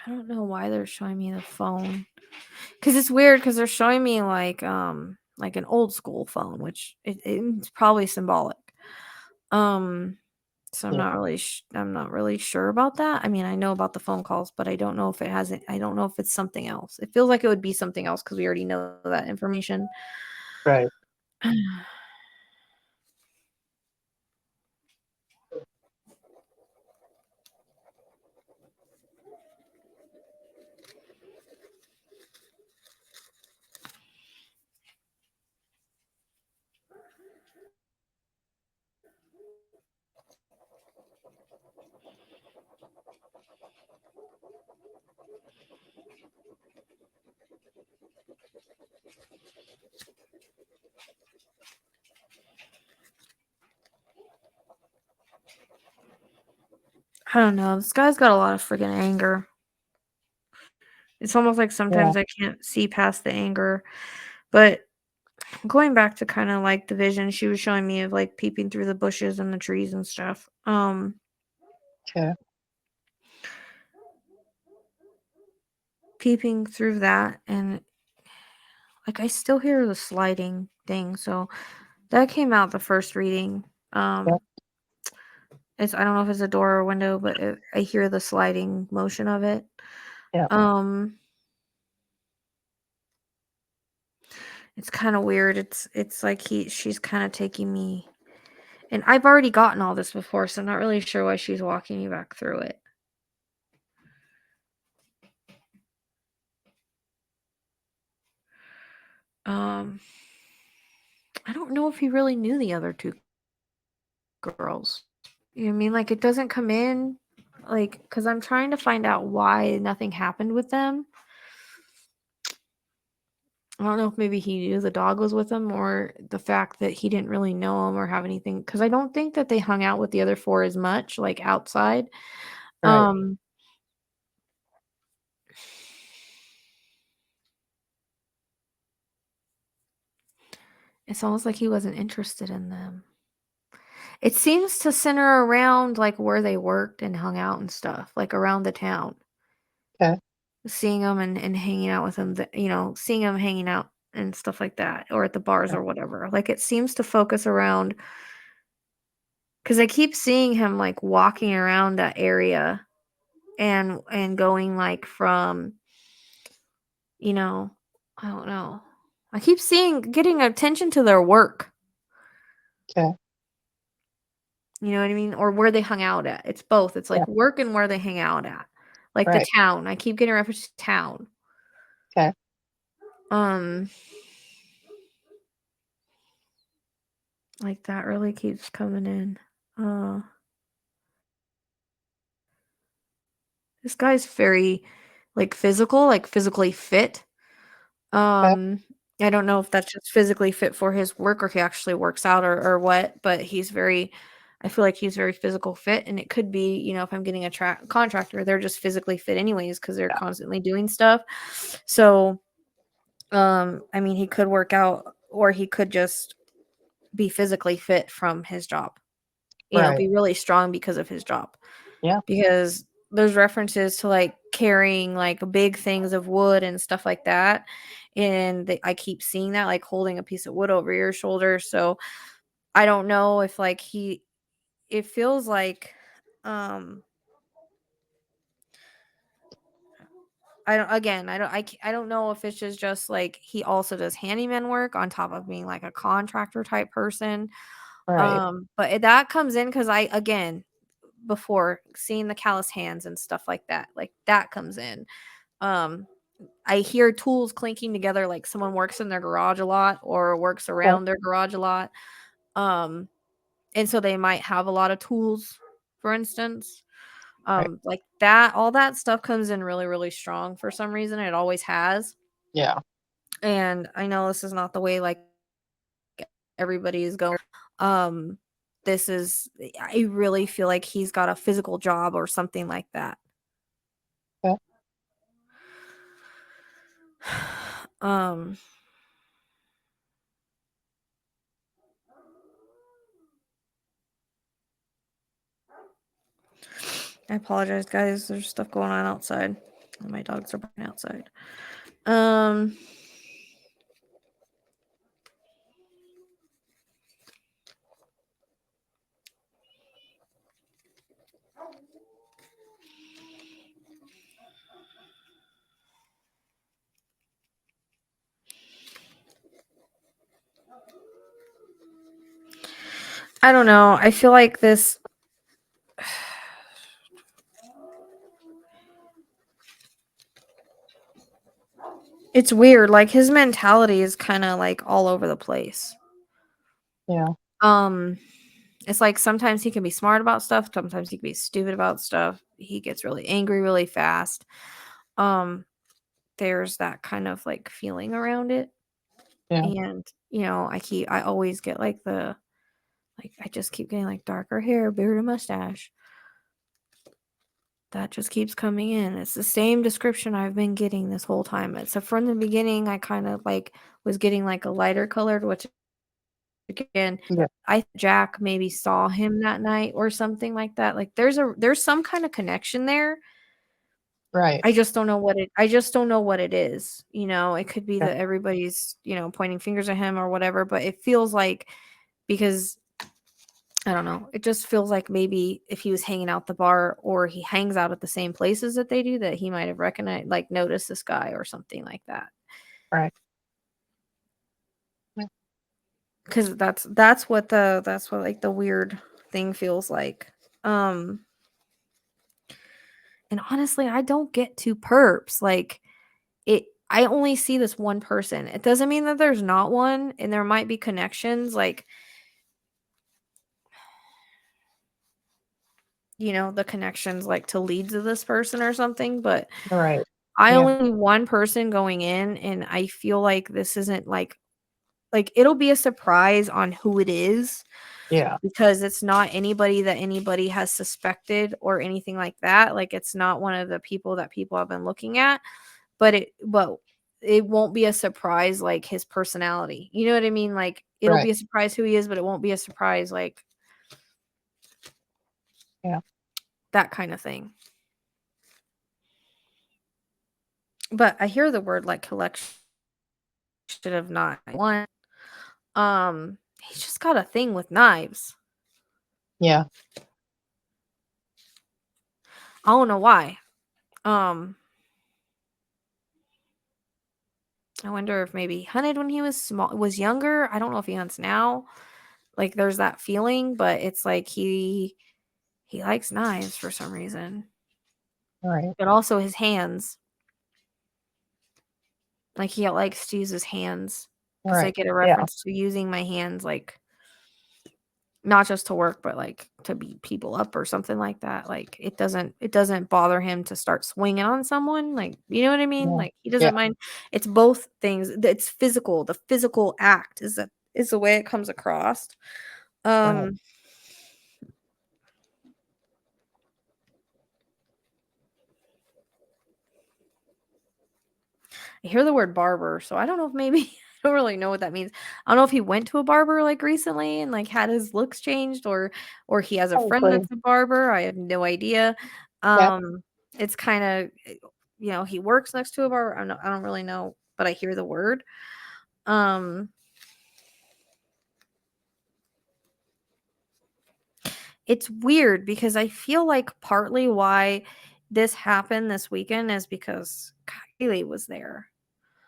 don't know why they're showing me the phone. Because it's weird because they're showing me like an old school phone, which it's probably symbolic. So I'm not really sure about that. I mean, I know about the phone calls, but I don't know if I don't know if it's something else. It feels like it would be something else because we already know that information. Right. I don't know. This guy's got a lot of freaking anger. It's almost like sometimes I can't see past the anger. But going back to kind of like the vision she was showing me of like peeping through the bushes and the trees and stuff. Peeping through that, and like I still hear the sliding thing. So that came out the first reading. It's I don't know if it's a door or a window, but I hear the sliding motion of it. It's kind of weird. It's like she's kind of taking me, and I've already gotten all this before, so I'm not really sure why she's walking me back through it. I don't know if he really knew the other two girls. You know what I mean? Like, it doesn't come in, like, because I'm trying to find out why nothing happened with them. I don't know if maybe he knew the dog was with him or the fact that he didn't really know him or have anything. Because I don't think that they hung out with the other four as much, like, outside. Right. It's almost like he wasn't interested in them. It seems to center around, like, where they worked and hung out and stuff, like, around the town. Seeing them and hanging out with them, seeing them hanging out and stuff like that, or at the bars or whatever. Like, it seems to focus around Because I keep seeing him like walking around that area and going like from, you know, I don't know. I keep getting attention to their work. Okay. You know what I mean? Or where they hung out at. It's both. It's like Yeah. work and where they hang out at. Like the Right. town. I keep getting reference to town. Okay. Like that really keeps coming in. This guy's very like physical, like physically fit. I don't know if that's just physically fit for his work or he actually works out or what, but I feel like he's very physical fit, and it could be, you know, if I'm getting a contractor, they're just physically fit anyways because they're constantly doing stuff. So, I mean, he could work out or he could just be physically fit from his job. You know, Right. be really strong because of his job. Yeah. Because there's references to like carrying like big things of wood and stuff like that. And I keep seeing that, like holding a piece of wood over your shoulder. So I don't know if like it feels like, I don't know if it's just like he also does handyman work on top of being like a contractor type person. Right. But that comes in because before seeing the callous hands and stuff like that comes in. I hear tools clinking together, like someone works in their garage a lot or works around their garage a lot. And so they might have a lot of tools, for instance. Like that, all that stuff comes in really, really strong for some reason. It always has. Yeah. And I know this is not the way like everybody is going. I really feel like he's got a physical job or something like that. Okay. I apologize, guys. There's stuff going on outside. My dogs are barking outside. I don't know. I feel like this. It's weird. Like his mentality is kind of like all over the place. Yeah. It's like sometimes he can be smart about stuff, sometimes he can be stupid about stuff. He gets really angry really fast. There's that kind of like feeling around it. Yeah. And you know, I always get like I just keep getting like darker hair, beard, and mustache. That just keeps coming in. It's the same description I've been getting this whole time. Except from the beginning, I kind of like was getting like a lighter colored, which again, Yeah. Jack maybe saw him that night or something like that. Like there's some kind of connection there. Right. I just don't know what it is. You know, it could be that everybody's, you know, pointing fingers at him or whatever, but it feels like because I don't know. It just feels like maybe if he was hanging out the bar or he hangs out at the same places that they do, that he might have recognized, like noticed this guy or something like that. Right. Because that's what like the weird thing feels like. And honestly, I don't get two perps. Like I only see this one person. It doesn't mean that there's not one, and there might be connections. Like, you know, the connections like to leads of this person or something, but Right. I Yeah. only need one person going in, and I feel like this isn't like it'll be a surprise on who it is Yeah. because it's not anybody that anybody has suspected or anything like that. Like it's not one of the people that people have been looking at, but it won't be a surprise like his personality. You know what I mean? Like it'll Right. be a surprise who he is, but it won't be a surprise like that kind of thing. But I hear the word like collection of knives. He's just got a thing with knives. Yeah. I don't know why. I wonder if maybe he hunted when he was younger. I don't know if he hunts now. Like there's that feeling, but it's like he likes knives for some reason. Right. But also his hands. Like he likes to use his hands. Because I Right. get a Yeah. reference to using my hands, like not just to work, but like to beat people up or something like that. Like it doesn't bother him to start swinging on someone. Like, you know what I mean? Yeah. Like he doesn't mind. It's both things. It's physical. The physical act is the way it comes across. Right. I hear the word barber, so I don't know if maybe I don't really know what that means. I don't know if he went to a barber like recently and like had his looks changed, or he has a friend Probably. that's a barber. I have no idea. Yeah. It's kind of, he works next to a barber. I don't really know, but I hear the word. It's weird because I feel like partly why this happened this weekend is because Kylie was there.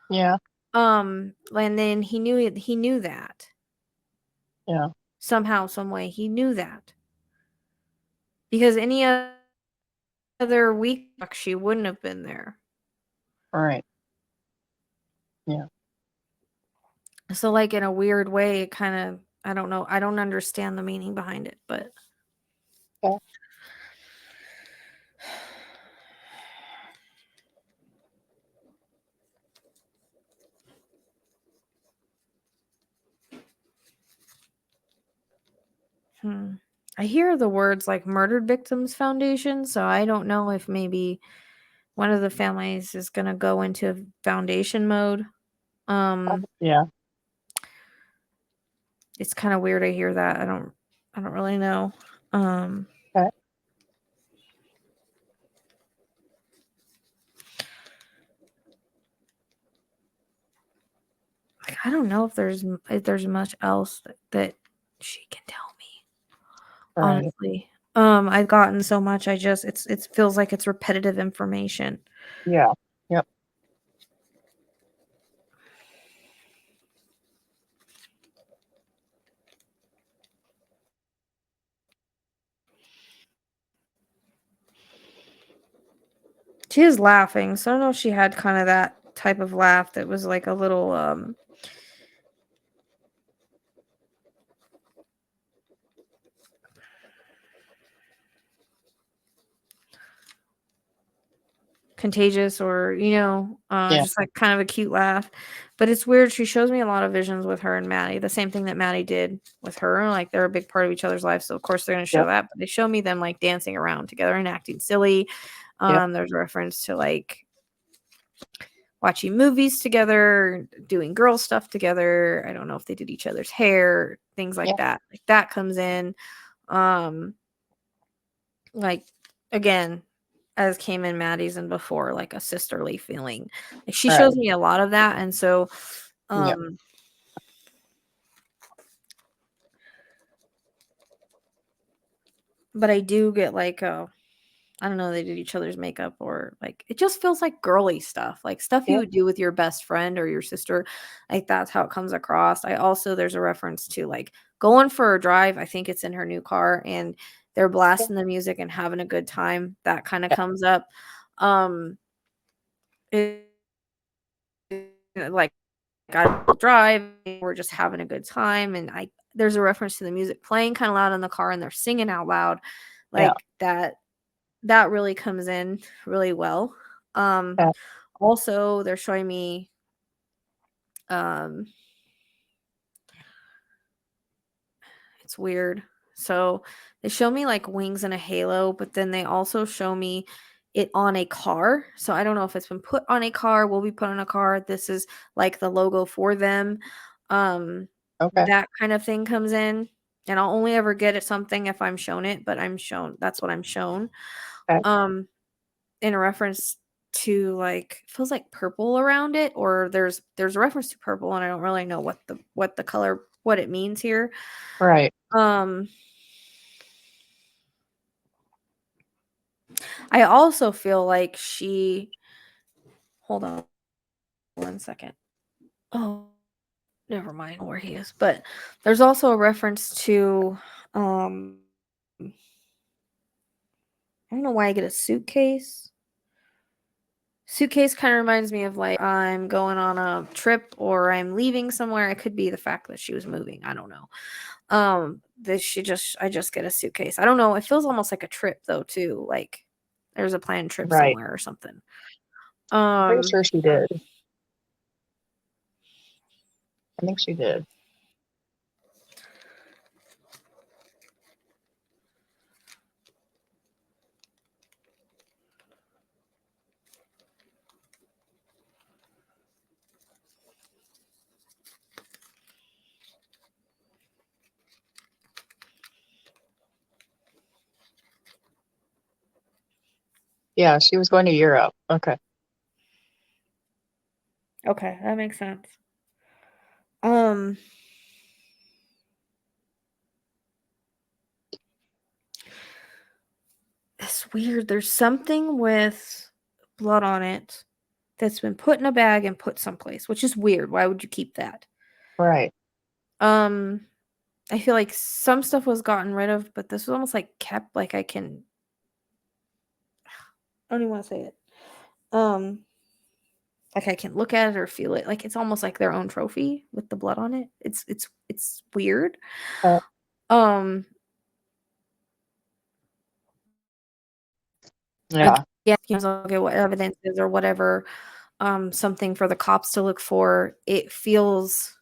Yeah. And then he knew that. Yeah. Somehow, some way, he knew that. Because any other week she wouldn't have been there. Right. Yeah. So like in a weird way, it kind of, I don't know. I don't understand the meaning behind it, but Yeah. I hear the words like Murdered Victims Foundation, so I don't know if maybe one of the families is going to go into foundation mode. Yeah. It's kind of weird. I hear that. I don't really know. Okay. Like, I don't know if there's much else that she can tell me. Right. Honestly, I've gotten so much. It feels like it's repetitive information. Yeah. Yep. She is laughing, so I don't know if she had kind of that type of laugh that was like a little contagious, or Yeah. just like kind of a cute laugh. But it's weird. She shows me a lot of visions with her and Maddie, the same thing that Maddie did with her. Like they're a big part of each other's lives, so of course they're going to show Yep. that. But they show me them like dancing around together and acting silly. Yep. There's a reference to like watching movies together, doing girl stuff together. I don't know if they did each other's hair, things like Yeah. that. Like that comes in. Like again, as came in Maddie's and before, like a sisterly feeling. Like she Right. shows me a lot of that, and so Yep. but I do get like I don't know, they did each other's makeup, or like it just feels like girly stuff, like stuff you Yeah. would do with your best friend or your sister. Like that's how it comes across. I also, there's a reference to like going for a drive. I think it's in her new car, and they're blasting the music and having a good time. That kind of comes up. It, like I drive, we're just having a good time, and there's a reference to the music playing kind of loud in the car, and they're singing out loud, like that really comes in really well. Yeah. Also they're showing me it's weird. So they show me like wings and a halo, but then they also show me it on a car. So I don't know if it's been put on a car, will be put on a car. This is like the logo for them. Okay. That kind of thing comes in. And I'll only ever get at something if I'm shown it, but that's what I'm shown. Okay. In a reference to like, feels like purple around it, or there's a reference to purple, and I don't really know what the color, what it means here. Right. I also feel like hold on 1 second. Oh, never mind where he is. But there's also a reference to, I don't know why I get a suitcase. Suitcase kind of reminds me of like I'm going on a trip or I'm leaving somewhere. It could be the fact that she was moving. I don't know. I just get a suitcase. I don't know. It feels almost like a trip though too. Like there's a planned trip Right. somewhere or something. Pretty sure she did. I think she did. Yeah, she was going to Europe. Okay. Okay, that makes sense. It's weird. There's something with blood on it that's been put in a bag and put someplace, which is weird. Why would you keep that? Right. I feel like some stuff was gotten rid of, but this was almost like kept. Like I don't even want to say it. Like I can look at it or feel it. Like it's almost like their own trophy with the blood on it. It's weird. Yeah. Yeah, okay, what evidence is or whatever, something for the cops to look for. It feels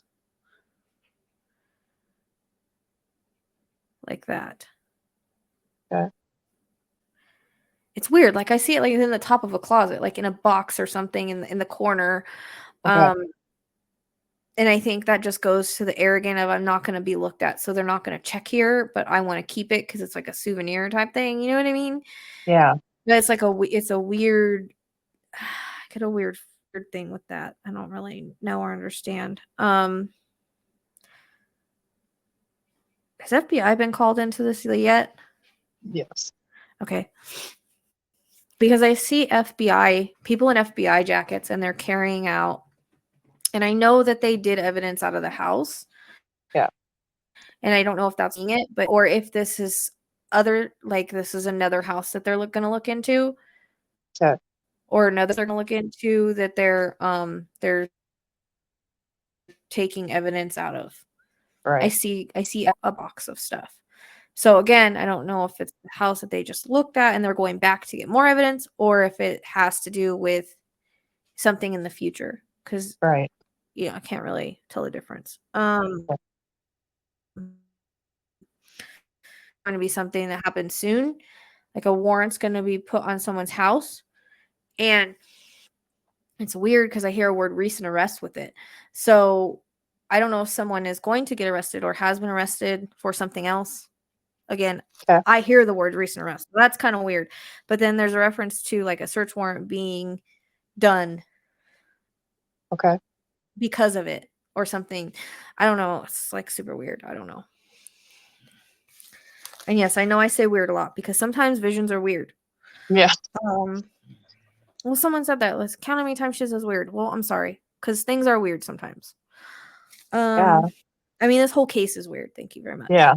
like that. Okay. It's weird. Like I see it like in the top of a closet, like in a box or something in the corner. Okay. And I think that just goes to the arrogant of I'm not going to be looked at, so they're not going to check here, but I want to keep it because it's like a souvenir type thing. You know what I mean? Yeah. But it's like it's a weird, I get a weird thing with that. I don't really know or understand. Has FBI been called into this yet? Yes. Okay. Because I see people in FBI jackets, and they're carrying out, and I know that they did evidence out of the house. Yeah. And I don't know if that's it, but or if this is this is another house that they're going to look into. Okay. Or another they're going to look into that they're taking evidence out of. Right. I see a box of stuff. So again, I don't know if it's the house that they just looked at and they're going back to get more evidence, or if it has to do with something in the future. Because right. I can't really tell the difference. Going to be something that happens soon. Like a warrant's going to be put on someone's house. And it's weird because I hear a word recent arrest with it. So I don't know if someone is going to get arrested or has been arrested for something else. Again, I hear the word recent arrest. So that's kind of weird. But then there's a reference to like a search warrant being done. Okay. Because of it or something. I don't know. It's like super weird. I don't know. And yes, I know I say weird a lot because sometimes visions are weird. Yeah. Well, someone said that. Let's count how many times she says weird. Well, I'm sorry. Because things are weird sometimes. Yeah. I mean, this whole case is weird. Thank you very much. Yeah.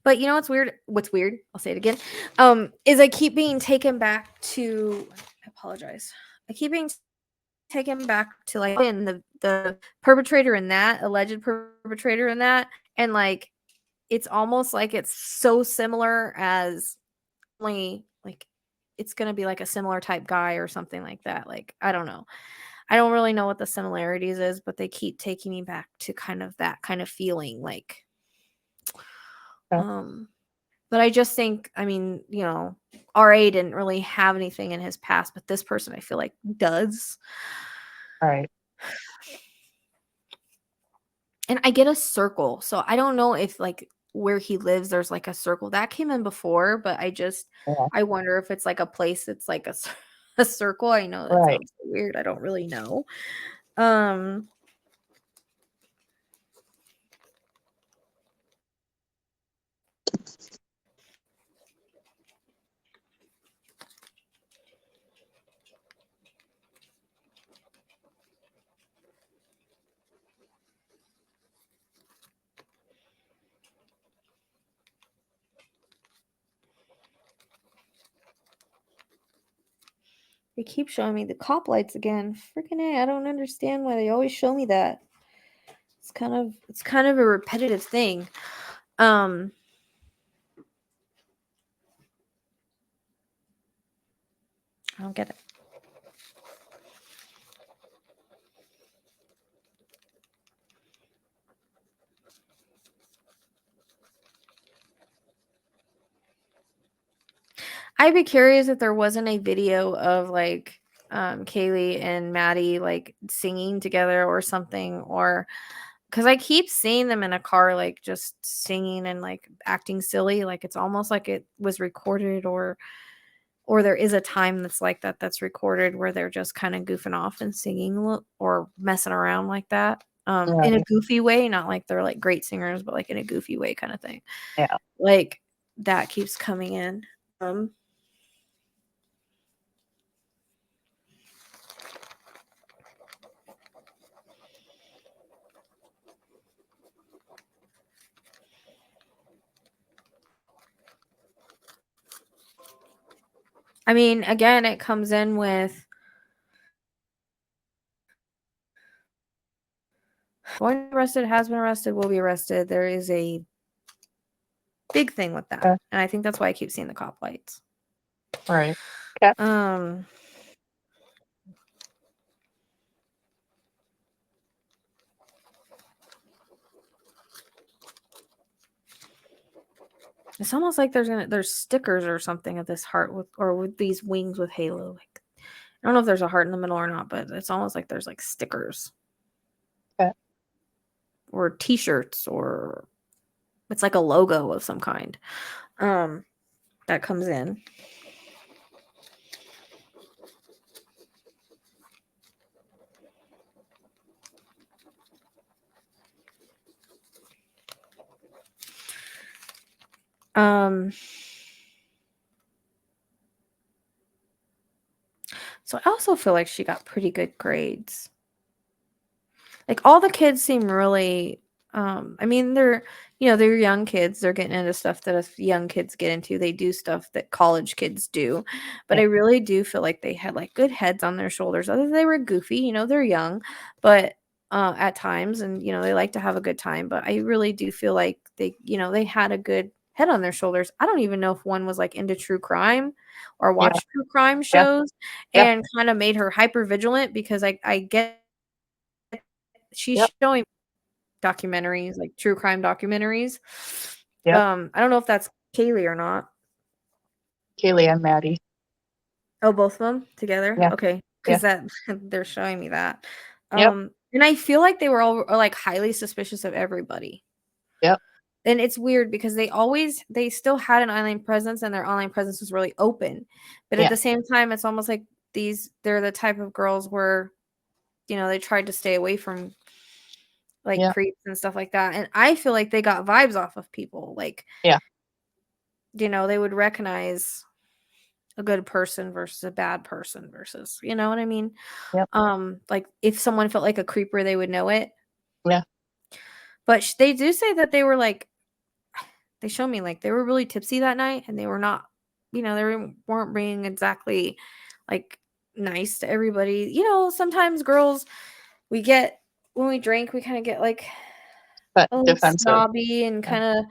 But you know what's weird? What's weird? I'll say it again. Is I keep being taken back to. I apologize. I keep being taken back to like in the perpetrator in that alleged perpetrator in that, and like it's almost like it's so similar as only like it's gonna be like a similar type guy or something like that. Like I don't know. I don't really know what the similarities is, but they keep taking me back to kind of that kind of feeling like but I just think, I mean, RA didn't really have anything in his past, but this person I feel like does. Right. And I get a circle. So I don't know if like where he lives, there's like a circle that came in before, but I wonder if it's like a place that's like a circle. I know that sounds weird. I don't really know. They keep showing me the cop lights again. Freaking A, I don't understand why they always show me that. It's kind of a repetitive thing. I don't get it. I'd be curious if there wasn't a video of like Kaylee and Maddie like singing together or something, or because I keep seeing them in a car like just singing and like acting silly, like it's almost like it was recorded, or there is a time that's like that's recorded where they're just kind of goofing off and singing or messing around like that. In a goofy way, not like they're like great singers, but like in a goofy way kind of thing. Yeah. Like that keeps coming in. I mean, again, it comes in with going arrested, has been arrested, will be arrested. There is a big thing with that. And I think that's why I keep seeing the cop lights. Right. Okay. It's almost like there's stickers or something of this heart with these wings with halo. Like, I don't know if there's a heart in the middle or not, but it's almost like there's like stickers. Okay. Or t-shirts, or it's like a logo of some kind. That comes in. So I also feel like she got pretty good grades. Like all the kids seem really I mean they're young kids, they're getting into stuff that us young kids get into. They do stuff that college kids do. But I really do feel like they had like good heads on their shoulders. Other than they were goofy, they're young, but at times, and they like to have a good time, but I really do feel like they had a good head on their shoulders. I don't even know if one was like into true crime or watched true crime shows and kind of made her hyper vigilant, because I get she's showing documentaries, like true crime documentaries. I don't know if that's Kaylee or not. Kaylee and Maddie. Oh, both of them together? Yeah. Okay. Because that they're showing me that. Yep. And I feel like they were all like highly suspicious of everybody. Yep. And it's weird because they still had an online presence, and their online presence was really open. But at the same time, it's almost like they're the type of girls where, they tried to stay away from like creeps and stuff like that. And I feel like they got vibes off of people. Like, they would recognize a good person versus a bad person versus, you know what I mean? Yep. Like if someone felt like a creeper, they would know it. Yeah. But they do say that they were like, they show me like they were really tipsy that night, and they were not, they weren't being exactly like nice to everybody. Sometimes girls, when we drink, we kind of get like a little snobby and kind of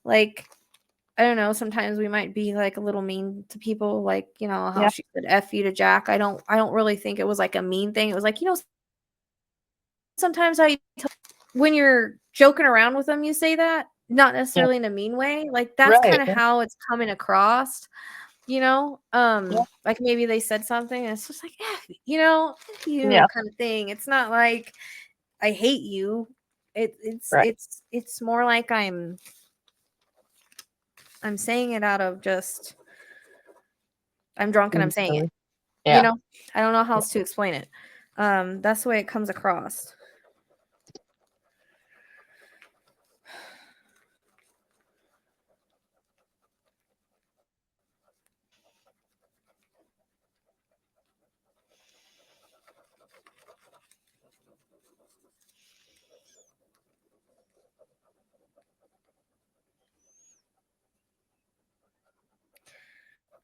like, I don't know, sometimes we might be like a little mean to people, like, how she said F you to Jack. I don't really think it was like a mean thing. It was like, sometimes when you're joking around with them, you say that, not necessarily in a mean way. Like that's kind of how it's coming across, like maybe they said something and it's just like, kind of thing. It's not like I hate you. It's more like I'm saying it out of just, I'm drunk and I'm saying it. I don't know how else to explain it. That's the way it comes across.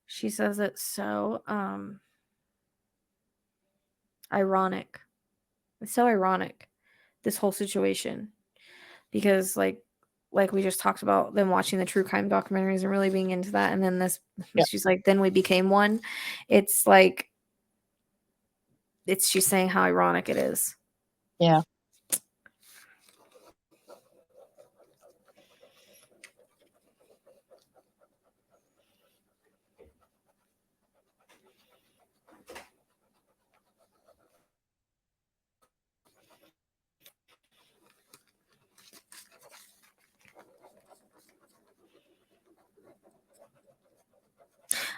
She says it so ironic. It's so ironic, this whole situation, because like we just talked about them watching the true crime documentaries and really being into that, and then this, she's like, then we became one. It's like, she's saying how ironic it is. Yeah.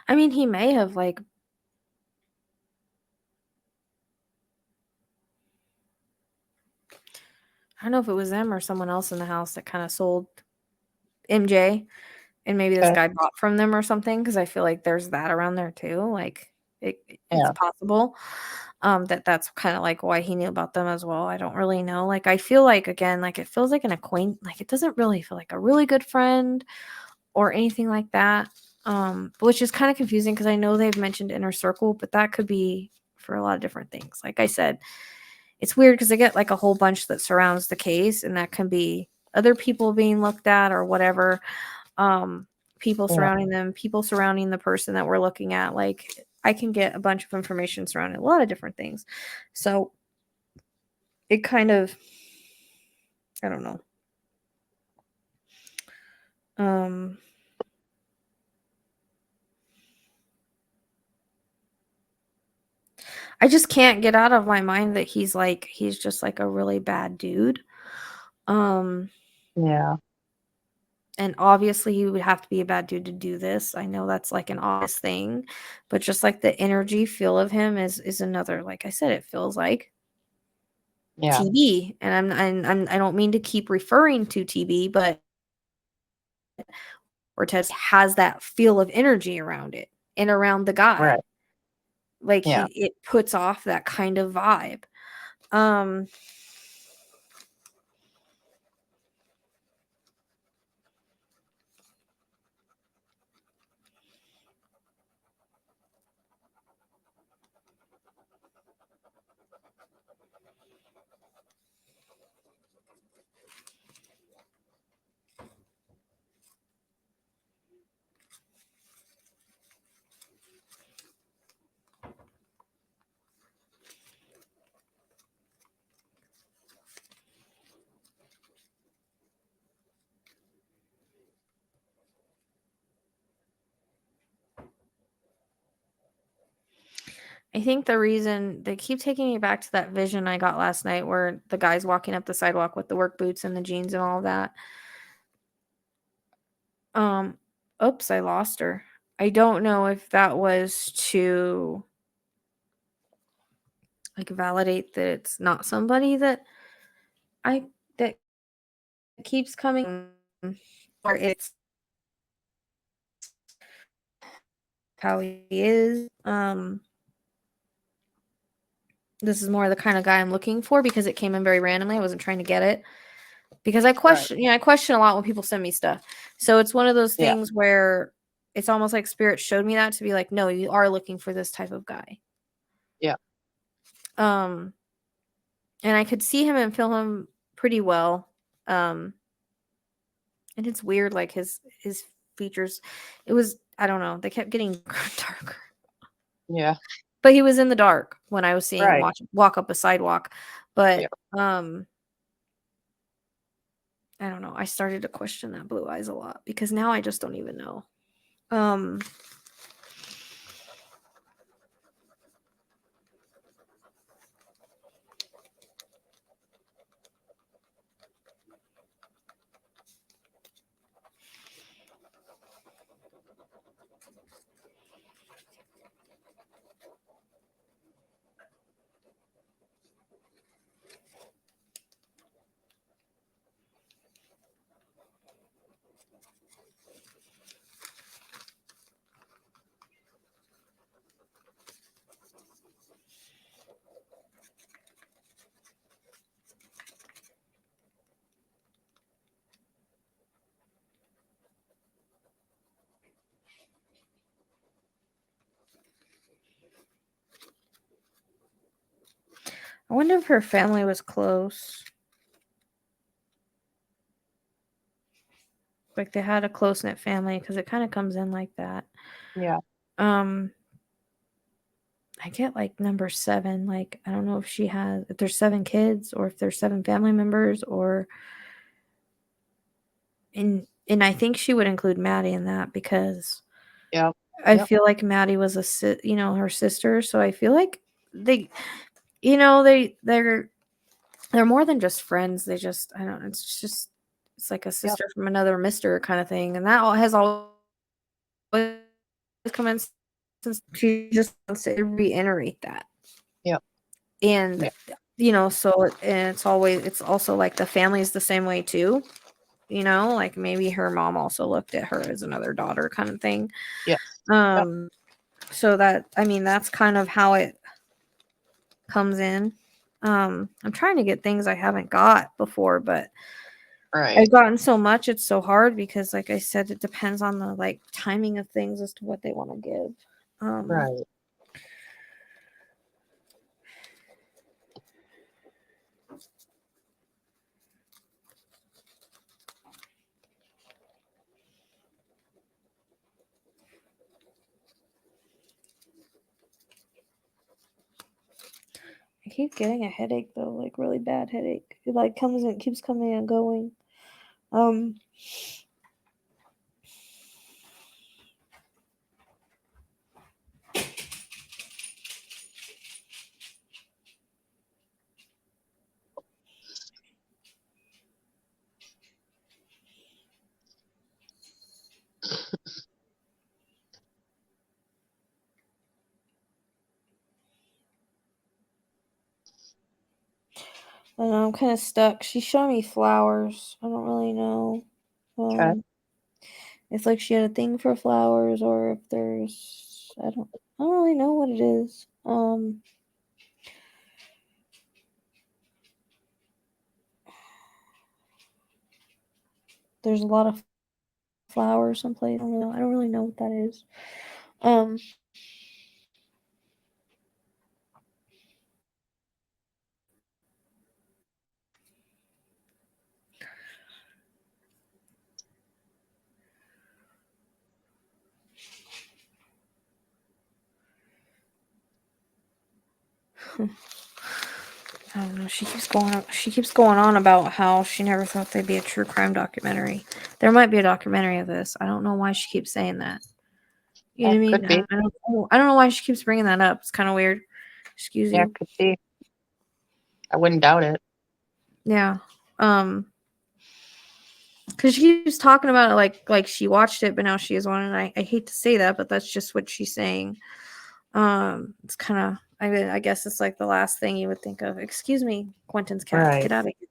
I mean, he may have like I don't know if it was them or someone else in the house that kind of sold MJ, and maybe this guy bought from them or something, because I feel like there's that around there too. Like it's possible that's kind of like why he knew about them as well. I don't really know. Like I feel like, again, like it feels like an acquaintance. Like it doesn't really feel like a really good friend or anything like that. Which is kind of confusing because I know they've mentioned inner circle, but that could be for a lot of different things. Like I said, it's weird because they get like a whole bunch that surrounds the case, and that can be other people being looked at or whatever. People surrounding them, people surrounding the person that we're looking at. Like I can get a bunch of information surrounding a lot of different things. So it kind of, I don't know. I just can't get out of my mind that he's just like a really bad dude. Yeah. And obviously you would have to be a bad dude to do this. I know that's like an obvious thing, but just like the energy feel of him is another, like I said, it feels like TB. And I don't mean to keep referring to TB, but Ortez has that feel of energy around it and around the guy. Right. Like it puts off that kind of vibe. I think the reason they keep taking me back to that vision I got last night where the guy's walking up the sidewalk with the work boots and the jeans and all that. Oops, I lost her. I don't know if that was to like validate that it's not somebody that keeps coming, or it's how he is. This is more the kind of guy I'm looking for because it came in very randomly. I wasn't trying to get it because I question, I question a lot when people send me stuff. So it's one of those things where it's almost like spirit showed me that to be like, no, you are looking for this type of guy. Yeah. And I could see him and feel him pretty well. And it's weird, like his features. It was, I don't know, they kept getting darker. Yeah. But he was in the dark when I was seeing him walk up a sidewalk. But I don't know. I started to question that blue eyes a lot because now I just don't even know. I wonder if her family was close. Like they had a close-knit family, because it kind of comes in like that. Yeah. I get like number 7. Like, I don't know if there's 7 kids or if there's 7 family members, or and I think she would include Maddie in that, because Yeah. I feel like Maddie was her sister. So I feel like they're more than just friends. They just, I don't know. It's like a sister from another mister kind of thing. And that has always come in since she just wants to reiterate that. Yep. And, so it's also like the family is the same way too. Like maybe her mom also looked at her as another daughter kind of thing. Yeah. So that's kind of how it comes in. I'm trying to get things I haven't got before, but I've gotten so much, it's so hard, because like I said, it depends on the like timing of things as to what they want to give. Right. I keep getting a headache though, like really bad headache. It like comes and keeps coming and going. I don't know, I'm kind of stuck. She's showing me flowers. I don't really know. It's like she had a thing for flowers, or if there's, I don't really know what it is. There's a lot of flowers someplace. I don't really know what that is. I don't know. She keeps going on about how she never thought there'd be a true crime documentary. There might be a documentary of this. I don't know why she keeps saying that. You know what I mean? Could be. I don't know why she keeps bringing that up. It's kind of weird. Excuse Yeah, you. could be. I wouldn't doubt it. Yeah. Because she keeps talking about it like she watched it, but now she is one, and I hate to say that, but that's just what she's saying. It's kind of, I guess it's like the last thing you would think of. Excuse me, Quentin's cat. Right. Get out of here.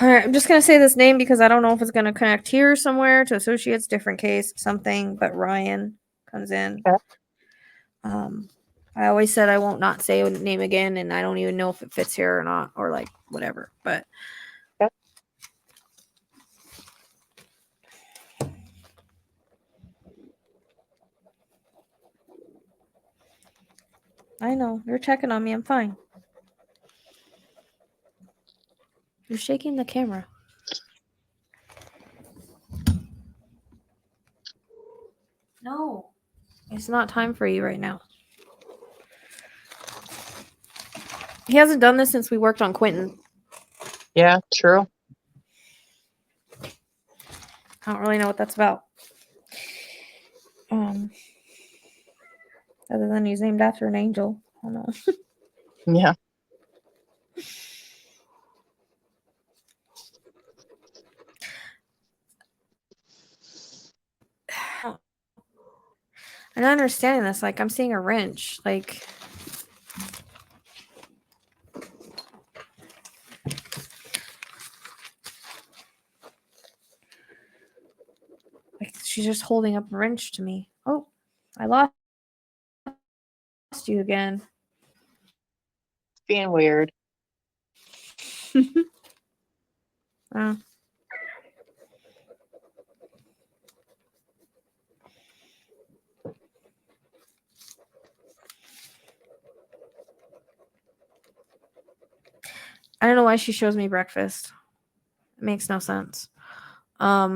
All right, I'm just gonna say this name because I don't know if it's gonna connect here somewhere to associates, different case, something. But Ryan comes in. Okay. I always said I won't not say a name again, and I don't even know if it fits here or not, or like whatever. But I know you're checking on me. I'm fine. You're shaking the camera. No, it's not time for you right now. He hasn't done this since we worked on Quentin. Yeah, true. I don't really know what that's about. Other than he's named after an angel. I don't know. Yeah. I'm not understanding this. Like, I'm seeing a wrench. Like, she's just holding up a wrench to me. Oh, I lost you again. It's being weird. I don't know why she shows me breakfast. It makes no sense. I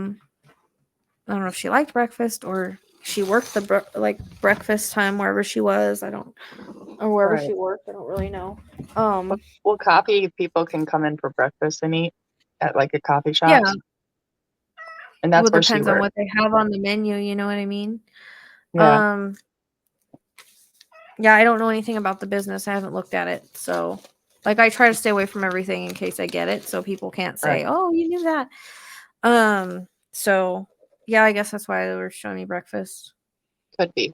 don't know if she liked breakfast or she worked the breakfast time wherever she was. Or wherever Right. she worked. I don't really know. Well, coffee people can come in for breakfast and eat at like a coffee shop. Yeah. And that's Well, where she depends on worked. what they have on the menu. You know what I mean? Yeah. Yeah, I don't know anything about the business. I haven't looked at it. So, like, I try to stay away from everything in case I get it, so people can't say, Right. "Oh, you knew that." So yeah, I guess that's why they were showing me breakfast. Could be.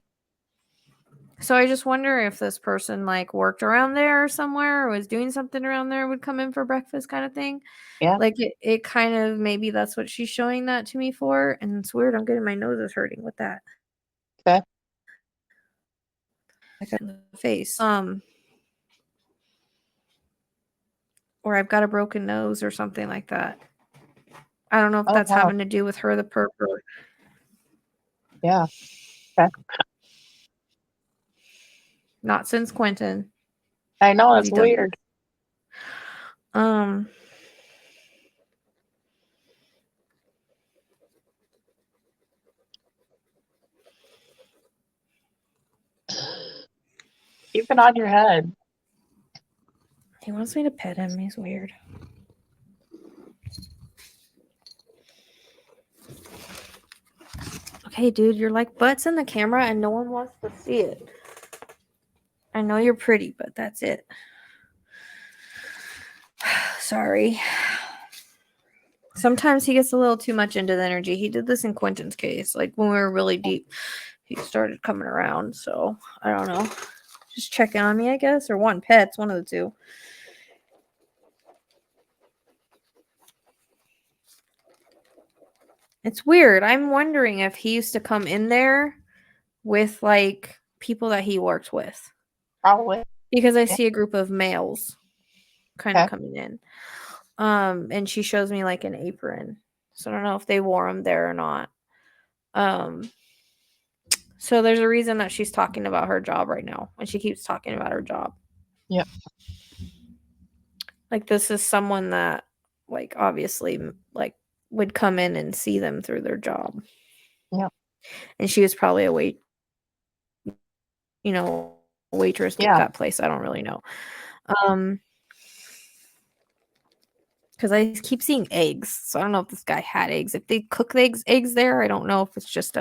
So I just wonder if this person like worked around there somewhere or was doing something around there, would come in for breakfast kind of thing. Yeah. Like it kind of, maybe that's what she's showing that to me for. And it's weird. I'm getting my nose is hurting with that. Okay. I got the face. Or I've got a broken nose or something like that. I don't know if Oh, that's wow. having to do with her, the perp, or Yeah. Okay. not since Quentin. I know, Has it's he done weird. this? Keep it on your head. He wants me to pet him. He's weird. Okay, dude, you're like butts in the camera and no one wants to see it. I know you're pretty, but that's it. Sorry. Sometimes he gets a little too much into the energy. He did this in Quentin's case. Like when we were really deep, he started coming around. So I don't know. Just checking on me, I guess, or wanting pets, one of the two. It's weird. I'm wondering if he used to come in there with like people that he worked with. Probably. Because I Yeah. see a group of males kind of coming in. And she shows me like an apron. So I don't know if they wore them there or not. So there's a reason that she's talking about her job right now. And she keeps talking about her job. Yep. Like this is someone that like obviously like would come in and see them through their job. Yep. And she was probably a waitress at that place. I don't really know. Because I keep seeing eggs. So I don't know if this guy had eggs. If they cook the eggs there, I don't know if it's just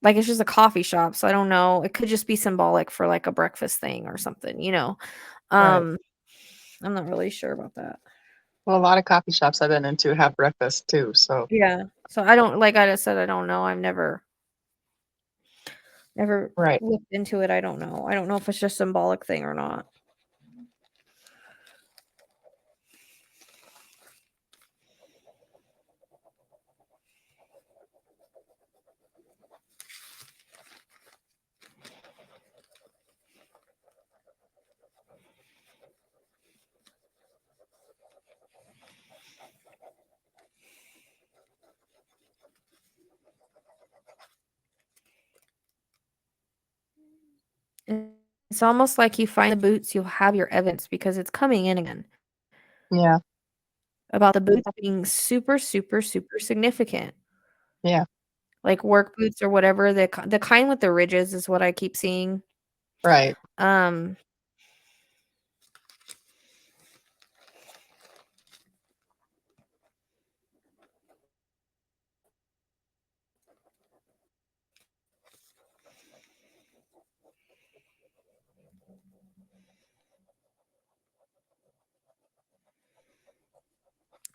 it's just a coffee shop. So I don't know. It could just be symbolic for like a breakfast thing or something, Right. I'm not really sure about that. Well, a lot of coffee shops I've been into have breakfast too. So Yeah. So I don't, like I just said, I don't know. I've never looked into it. I don't know. I don't know if it's just a symbolic thing or not. It's almost like you find the boots, you'll have your evidence because it's coming in again. Yeah. About the boots being super, super, super significant. Yeah. Like work boots or whatever. The kind with the ridges is what I keep seeing. Right.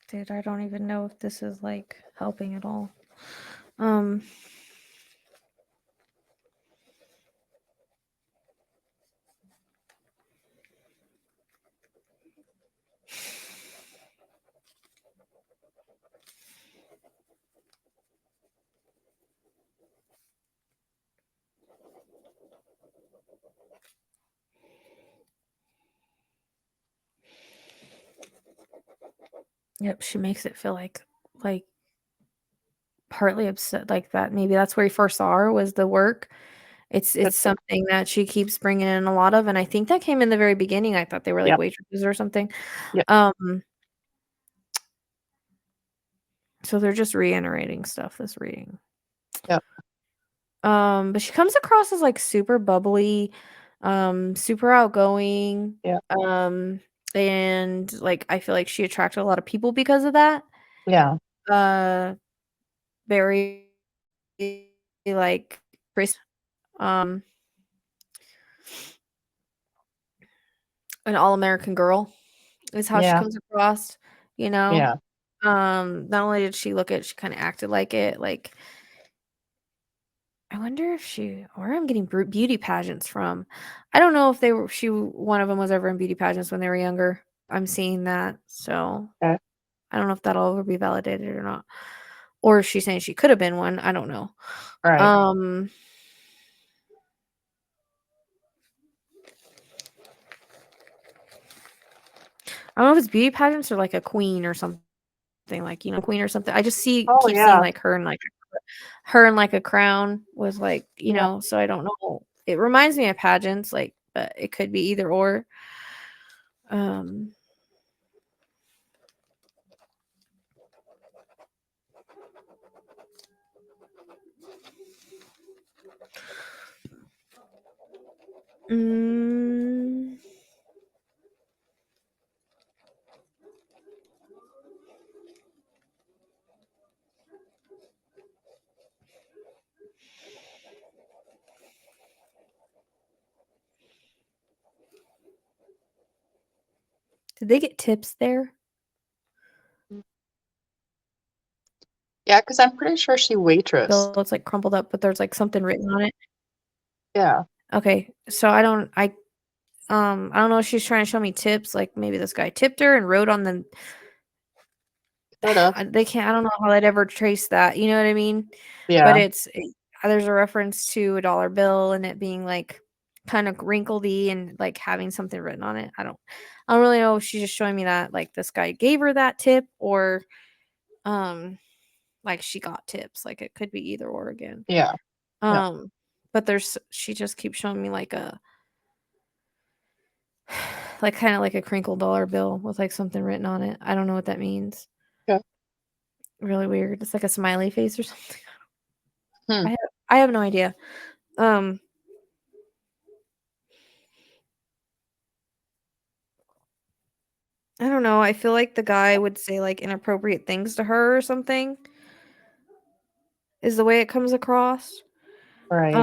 Dude, I don't even know if this is like helping at all. Yep, she makes it feel like partly upset like that. Maybe that's where he first saw her was the work. It's something that she keeps bringing in a lot of, and I think that came in the very beginning. I thought they were like waitresses or something. So they're just reiterating stuff this reading. Yep. But she comes across as like super bubbly, super outgoing. Yeah. And like I feel like she attracted a lot of people because of that. Yeah. Very like an all-American girl is how she comes across, you know. Yeah. Not only did she look it, she kind of acted like it. Like, I wonder if where I'm getting beauty pageants from. I don't know if one of them was ever in beauty pageants when they were younger. I'm seeing that, so Okay. I don't know if that'll ever be validated or not, or if she's saying she could have been one. I don't know. Right. I don't know if it's beauty pageants or like a queen or something, like, you know, queen or something. I just keep seeing like her in like a crown with like, you know, so I don't know. It reminds me of pageants, like, but it could be either or. Did they get tips there? Yeah, because I'm pretty sure she waitressed. It's like crumpled up, but there's like something written on it. Yeah. Okay, so I don't know if she's trying to show me tips, like maybe this guy tipped her and wrote on the. They can't. I don't know how they'd ever trace that. You know what I mean? Yeah. But there's a reference to a dollar bill and it being like kind of wrinkledy and like having something written on it. I don't really know if she's just showing me that like this guy gave her that tip or like she got tips. Like it could be either or again. Yeah. But she just keeps showing me like kind of like a crinkled dollar bill with like something written on it. I don't know what that means. Yeah. Really weird. It's like a smiley face or something. I have no idea. I don't know. I feel like the guy would say like inappropriate things to her or something. Is the way it comes across. Right.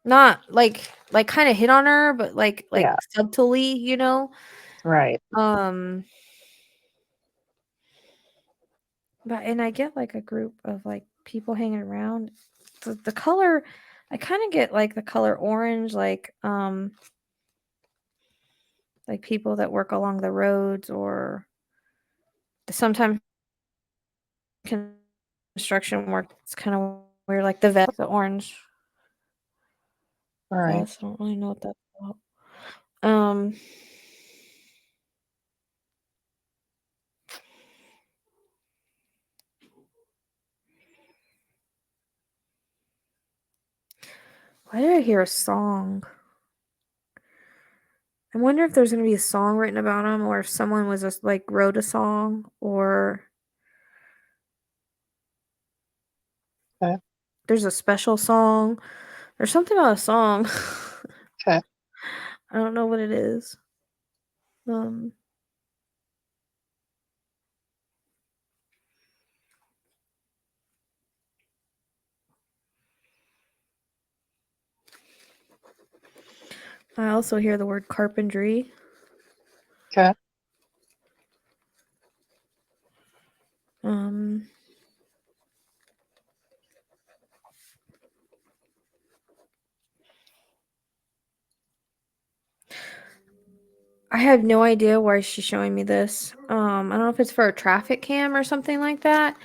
Not like kind of hit on her, but like subtly, you know. Right. But and I get like a group of like people hanging around. The color, I kind of get like the color orange, like people that work along the roads or sometimes construction work. It's kind of weird, like the vest, the orange. All right. Vest. I don't really know what that's about. Why did I hear a song? I wonder if there's going to be a song written about him or if someone was just like wrote a song or there's a special song. There's something about a song. Okay. I don't know what it is. I also hear the word carpentry. Okay. I have no idea why she's showing me this. I don't know if it's for a traffic cam or something like that.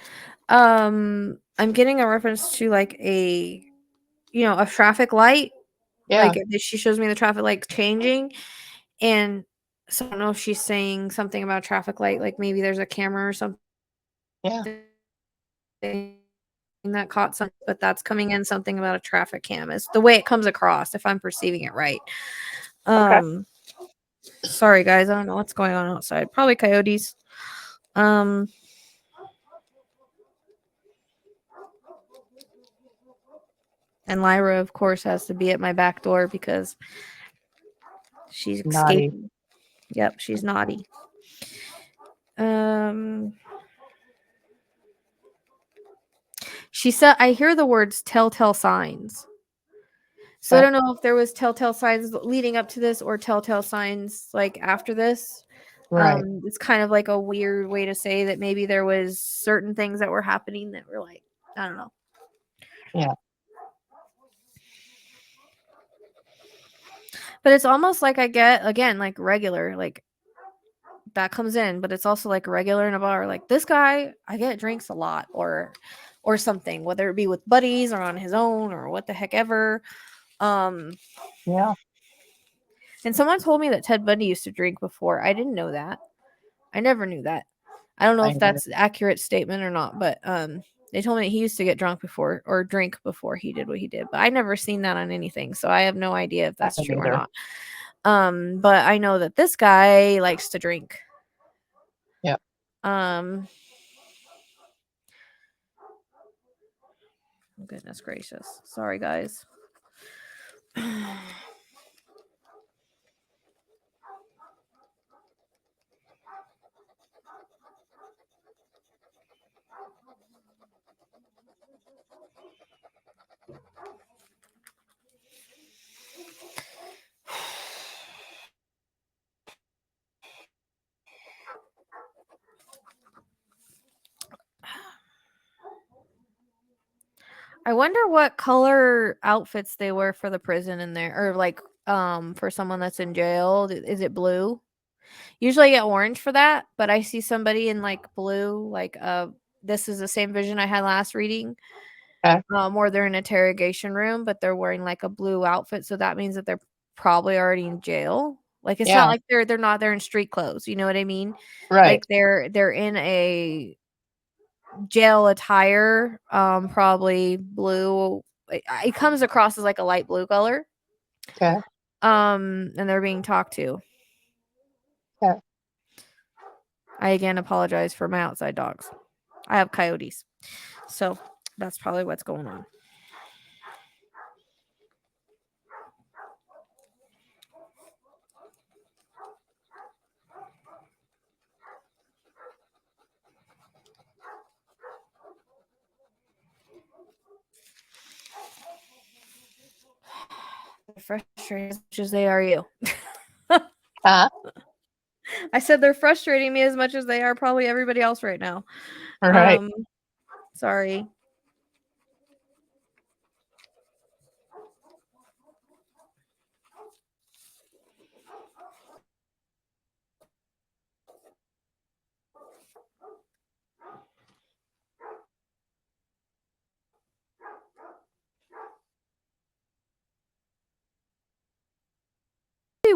I'm getting a reference to like a traffic light. Yeah. Like she shows me the traffic light changing, and so I don't know if she's saying something about traffic light, like maybe there's a camera or something. Yeah. that caught some, but that's coming in something about a traffic cam. It's the way it comes across, if I'm perceiving it right. Sorry guys, I don't know what's going on outside. Probably coyotes. And Lyra, of course, has to be at my back door because she's Naughty. escaping. Yep, she's naughty. She said, I hear the words telltale signs. So I don't know if there was telltale signs leading up to this or telltale signs like after this. Right. It's kind of like a weird way to say that maybe there was certain things that were happening that were like, I don't know. Yeah. But it's almost like I get, again, like regular, like that comes in, but it's also like regular in a bar. Like this guy, I get drinks a lot or something, whether it be with buddies or on his own or what the heck ever. Yeah. And someone told me that Ted Bundy used to drink before. I didn't know that. I never knew that. I don't know if that's an accurate statement or not, but they told me that he used to get drunk before or drink before he did what he did. But I never seen that on anything, so I have no idea if that's true or not. But I know that this guy likes to drink. Yeah. Goodness gracious. Sorry, guys. I wonder what color outfits they wear for the prison in there, or like for someone that's in jail. Is it blue? Usually I get orange for that, but I see somebody in like blue, like this is the same vision I had last reading. Or they're in an interrogation room, but they're wearing like a blue outfit, so that means that they're probably already in jail. Like it's not like they're in street clothes, you know what I mean? Right. Like they're in a jail attire, probably blue. It comes across as like a light blue color. Okay. And they're being talked to. Okay. I again apologize for my outside dogs. I have coyotes, so that's probably what's going on. Frustrating as much as they are you. I said they're frustrating me as much as they are probably everybody else right now. All right. Sorry.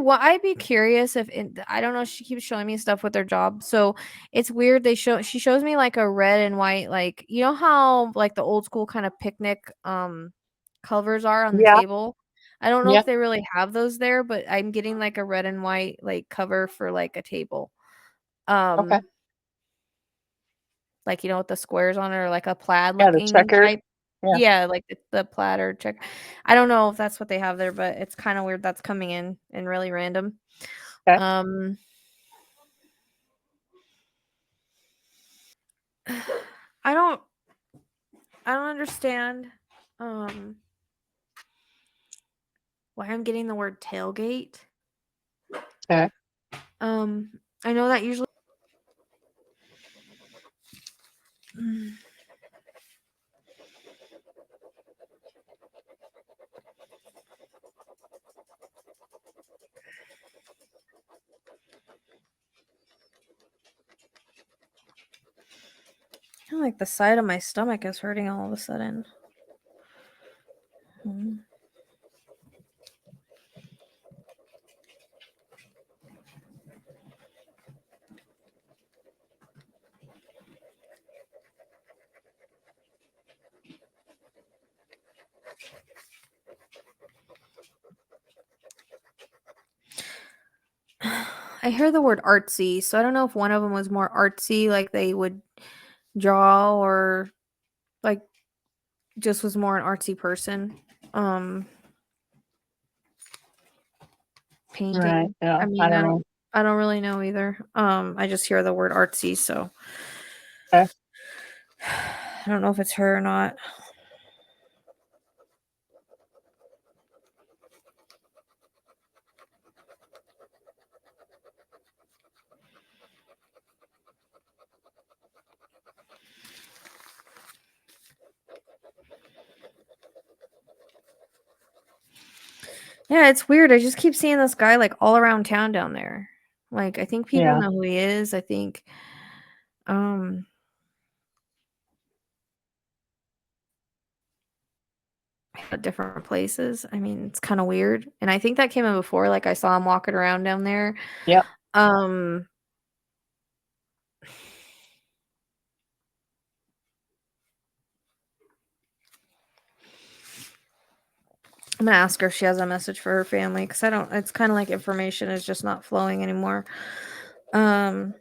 I'd be curious if I don't know. She keeps showing me stuff with their job, so it's weird. She shows me like a red and white, like you know how like the old school kind of picnic covers are on the table. I don't know if they really have those there, but I'm getting like a red and white like cover for like a table. Okay. Like you know with the squares on it, or like a plaid Yeah, the looking checker. type. Yeah. Yeah, like the plaid or check. I don't know if that's what they have there, but it's kind of weird that's coming in and really random. Okay. I don't understand why I'm getting the word tailgate. Okay. I know that usually I feel like the side of my stomach is hurting all of a sudden. I hear the word artsy, so I don't know if one of them was more artsy, like they would draw, or like just was more an artsy person. Painting. Right. Yeah. I mean, I don't know. I don't really know either. I just hear the word artsy, so Okay. I don't know if it's her or not. Yeah, it's weird. I just keep seeing this guy like all around town down there. Like, I think people Yeah. know who he is. I think at different places. I mean, it's kind of weird. And I think that came in before, like I saw him walking around down there. Yep. Um I'm gonna ask her if she has a message for her family, because I don't, it's kind of like information is just not flowing anymore. So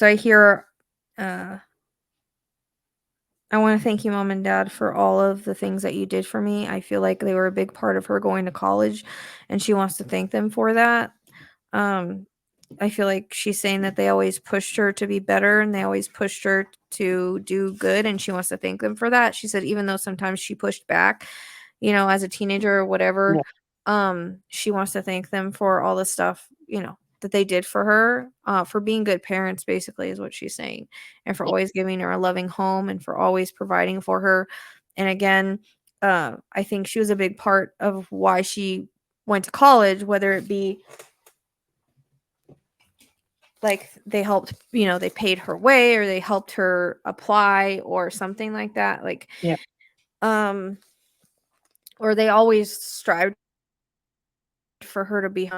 I hear I want to thank you, Mom and Dad, for all of the things that you did for me. I feel like they were a big part of her going to college, and she wants to thank them for that. I feel like she's saying that they always pushed her to be better, and they always pushed her to do good, and she wants to thank them for that. She said even though sometimes she pushed back, as a teenager or whatever, she wants to thank them for all the stuff, that they did for her, for being good parents, basically, is what she's saying, and for always giving her a loving home and for always providing for her. And again, I think she was a big part of why she went to college, whether it be like they helped, they paid her way, or they helped her apply or something like that. Like, or they always strived for her to be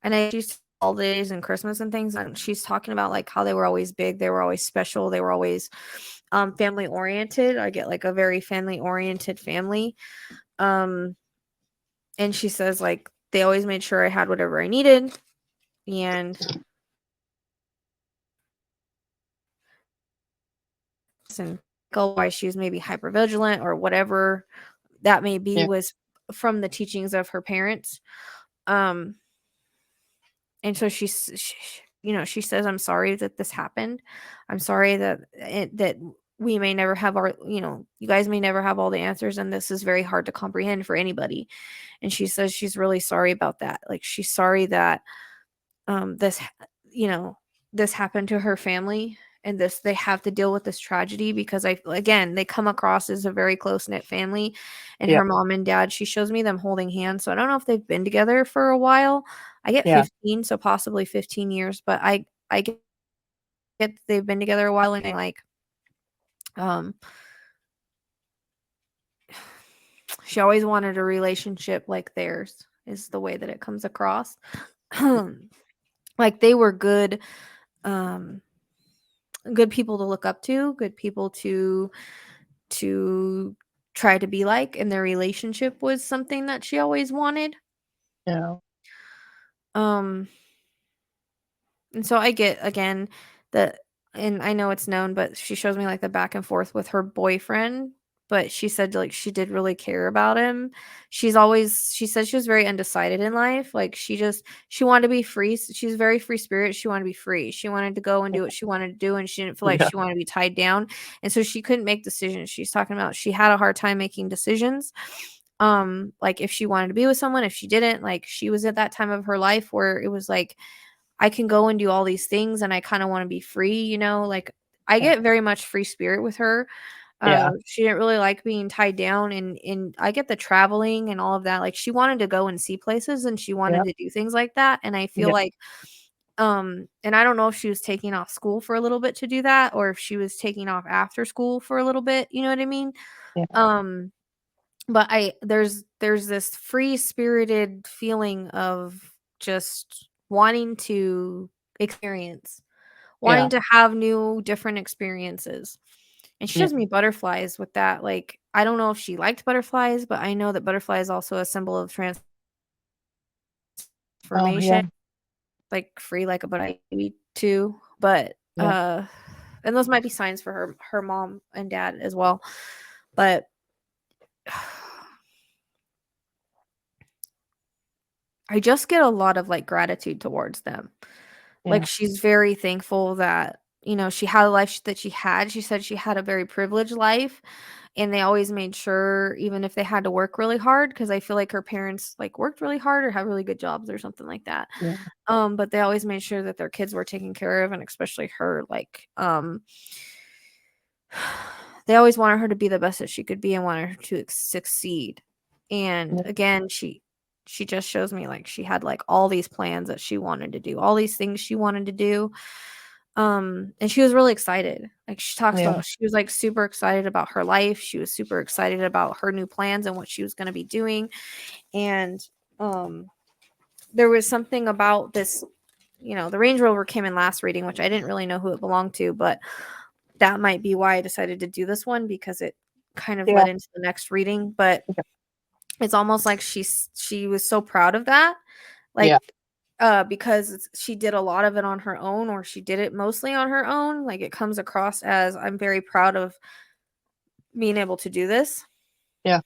and I used holidays and Christmas and things, and she's talking about like how they were always big, they were always special, they were always family oriented. I get like a very family oriented family. And she says like they always made sure I had whatever I needed, and why she was maybe hyper vigilant or whatever that may be was from the teachings of her parents. And so she says, I'm sorry that this happened. I'm sorry that we may never have you guys may never have all the answers, and this is very hard to comprehend for anybody. And she says she's really sorry about that. Like, she's sorry that this this happened to her family, and they have to deal with this tragedy, because they come across as a very close-knit family. And her mom and dad, she shows me them holding hands, so I don't know if they've been together for a while. I get 15, so possibly 15 years, but I get they've been together a while, and like she always wanted a relationship like theirs, is the way that it comes across. Like, they were good good people to look up to, good people to try to be like, and their relationship was something that she always wanted. Yeah. And so I get, again, that, and I know it's known, but she shows me like the back and forth with her boyfriend. But she said like she did really care about him. She said she was very undecided in life. Like, she wanted to be free. She's very free spirit. She wanted to be free. She wanted to go and do what she wanted to do, and she didn't feel like she wanted to be tied down. And so she couldn't make decisions. She's talking about she had a hard time making decisions. Like, if she wanted to be with someone, if she didn't, like, she was at that time of her life where it was like, I can go and do all these things, and I kind of want to be free, like, I get very much free spirit with her. She didn't really like being tied down, and I get the traveling and all of that. Like, she wanted to go and see places, and she wanted to do things like that. And I feel like, and I don't know if she was taking off school for a little bit to do that, or if she was taking off after school for a little bit, you know what I mean? But there's this free spirited feeling of just wanting to experience, wanting to have new, different experiences. And she shows me butterflies with that. Like, I don't know if she liked butterflies, but I know that butterfly is also a symbol of transformation. Like free like a butterfly too. But and those might be signs for her mom and dad as well. But I just get a lot of like gratitude towards them. Like she's very thankful that, you know, she had a life that she had. She said she had a very privileged life, and they always made sure, even if they had to work really hard, because I feel like her parents like worked really hard or have really good jobs or something like that. But they always made sure that their kids were taken care of, and especially her, like they always wanted her to be the best that she could be and wanted her to succeed. And again, she just shows me like she had like all these plans that she wanted to do, all these things she wanted to do. And she was really excited. Like she talks about, she was like super excited about her life. She was super excited about her new plans and what she was going to be doing. And there was something about this, you know, the Range Rover came in last reading, which I didn't really know who it belonged to, but that might be why I decided to do this one, because it kind of led into the next reading. But it's almost like she was so proud of that, like because she did a lot of it on her own, or she did it mostly on her own. Like it comes across as, I'm very proud of being able to do this. Yeah,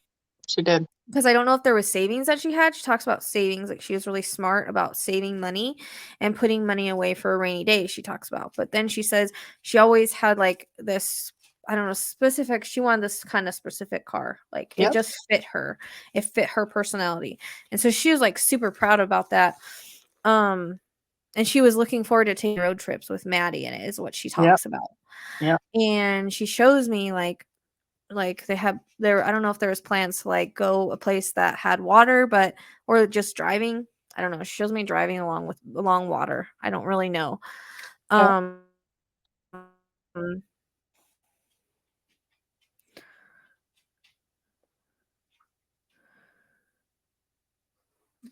she did. Because I don't know if there was savings that she had. She talks about savings, like she was really smart about saving money and putting money away for a rainy day, she talks about. But then she says she always had like this, I don't know, specific, she wanted this kind of specific car. Like it just fit her. It fit her personality. And so she was like super proud about that. And she was looking forward to taking road trips with Maddie in it, is what she talks about. Yeah. And she shows me like they have there, I don't know if there was plans to like go a place that had water, but or just driving. I don't know. She shows me driving along water. I don't really know.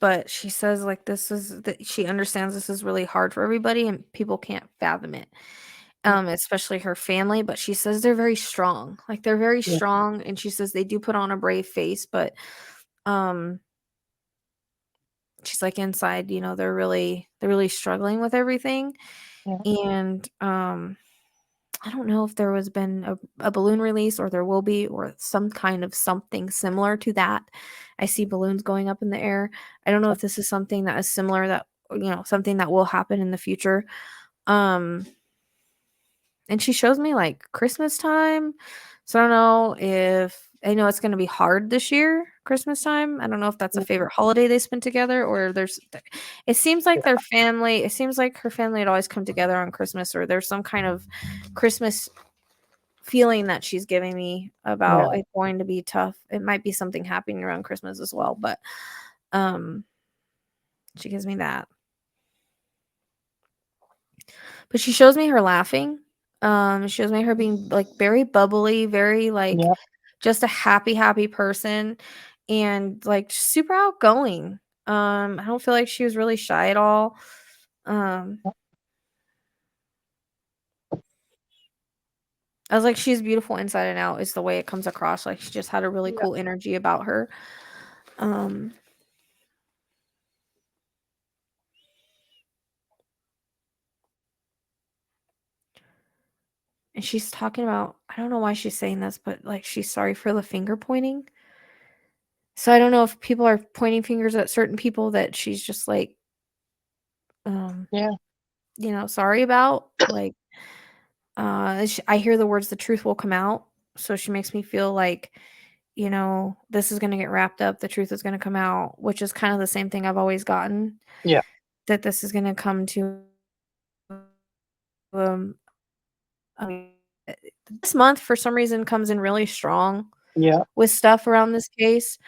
But she says like this is that she understands this is really hard for everybody and people can't fathom it. Especially her family, but she says they're very strong. Like they're very strong, and she says they do put on a brave face, but she's like inside, you know, they're really struggling with everything. And I don't know if there was been a balloon release, or there will be, or some kind of something similar to that. I see balloons going up in the air. I don't know if this is something that is similar, that, you know, something that will happen in the future. And she shows me like Christmas time. So I don't know if, I know it's going to be hard this year, Christmas time. I don't know if that's a favorite holiday they spend together, or it seems like their family, it seems like her family had always come together on Christmas, or there's some kind of Christmas feeling that she's giving me about it going to be tough. It might be something happening around Christmas as well, but she gives me that. But she shows me her laughing. She shows me her being like very bubbly, very like just a happy person, and like super outgoing. I don't feel like she was really shy at all. I was like, she's beautiful inside and out, is the way it comes across. Like she just had a really cool energy about her. And she's talking about, I don't know why she's saying this, but like she's sorry for the finger pointing. So I don't know if people are pointing fingers at certain people that she's just like, you know, sorry about. Like, I hear the words, the truth will come out. So she makes me feel like, you know, this is going to get wrapped up. The truth is going to come out, which is kind of the same thing I've always gotten. Yeah. That this is going to come to, I mean, this month for some reason comes in really strong. With stuff around this case.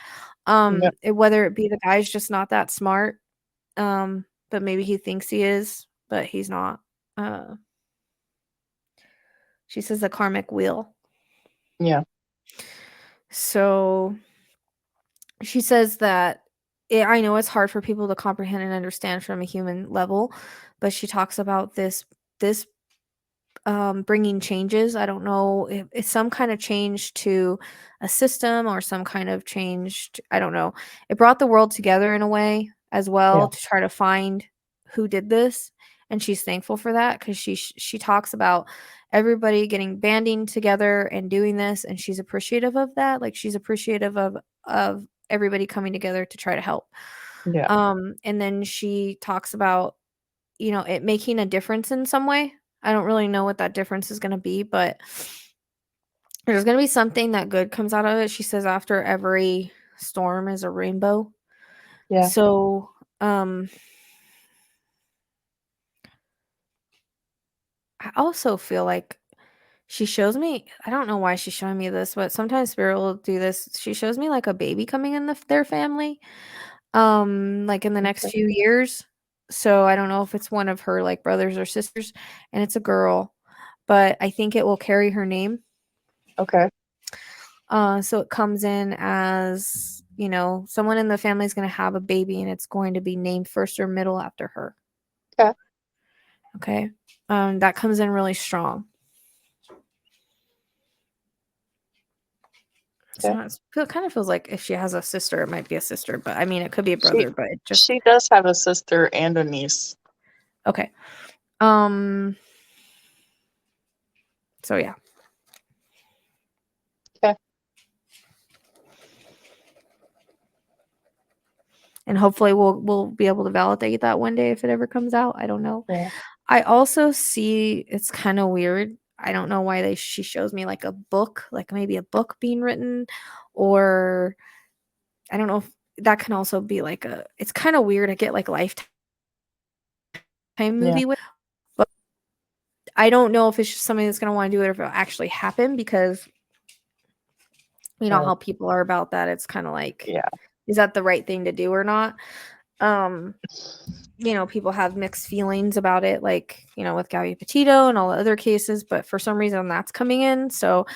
Whether it be the guy's just not that smart, but maybe he thinks he is, but he's not. She says the karmic wheel. Yeah. So she says that I know it's hard for people to comprehend and understand from a human level, but she talks about this bringing changes. I don't know if it's some kind of change to a system or some kind of change. I don't know. It brought the world together in a way as well to try to find who did this. And she's thankful for that because she talks about everybody banding together and doing this, and she's appreciative of that. Like, she's appreciative of everybody coming together to try to help. And then she talks about, you know, it making a difference in some way. I don't really know what that difference is going to be, but there's going to be something that good comes out of it. She says after every storm is a rainbow. So, I also feel like she shows me, I don't know why she's showing me this, but sometimes Spirit will do this. She shows me like a baby coming in their family, like in the next few years. So I don't know if it's one of her like brothers or sisters, and it's a girl, but I think it will carry her name. So it comes in as, you know, someone in the family is going to have a baby and it's going to be named first or middle after her. Okay. That comes in really strong. It kind of feels like if she has a sister, it might be a sister, but I mean, it could be a brother, but it just. She does have a sister and a niece. Okay. So yeah. And hopefully we'll be able to validate that one day if it ever comes out. I don't know. I also see, it's kind of weird. I don't know why she shows me like a book, like maybe a book being written, or I don't know if that can also be like it's kind of weird to get like Lifetime movie with, but I don't know if it's just somebody that's going to want to do it or if it'll actually happen, because you know how people are about that. It's kind of like, is that the right thing to do or not? You know, people have mixed feelings about it, like, you know, with Gabby Petito and all the other cases, but for some reason that's coming in. So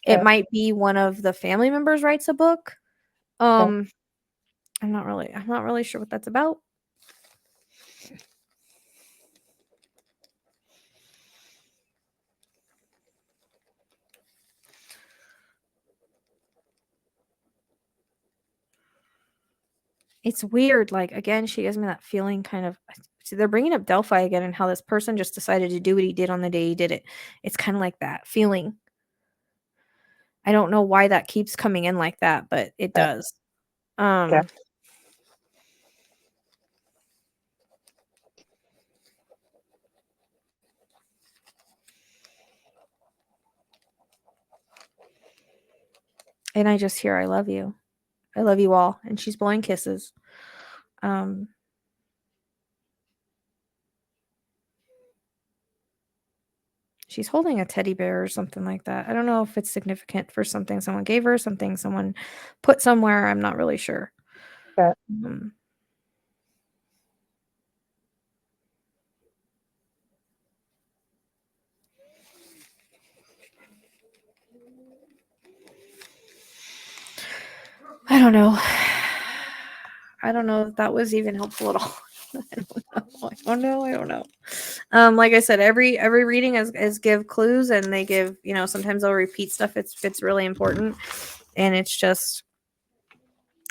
it might be one of the family members writes a book. I'm not really sure what that's about. It's weird. Like, again, she gives me that feeling kind of. So they're bringing up Delphi again and how this person just decided to do what he did on the day he did it. It's kind of like that feeling. I don't know why that keeps coming in like that, but it does. And I just hear, I love you. I love you all. And she's blowing kisses. She's holding a teddy bear or something like that. I don't know if it's significant for something someone gave her, something someone put somewhere. I'm not really sure. I don't know. I don't know if that was even helpful at all. I don't know. Like I said, every reading is give clues, and they give, you know, sometimes they'll repeat stuff. It's really important, and it's just,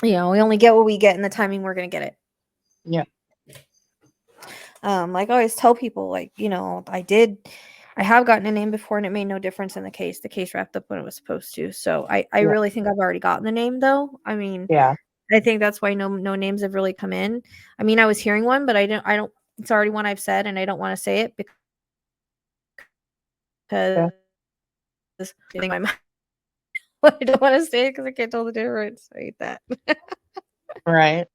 you know, we only get what we get in the timing we're gonna get it. Like I always tell people, like, you know, I have gotten a name before and it made no difference in the case. The case wrapped up when it was supposed to. So I really think I've already gotten the name, though. I mean, I think that's why no names have really come in. I mean, I was hearing one, but I don't it's already one I've said, and I don't want to say it because in my mind, I don't want to say it because I can't tell the difference. I hate that. Right.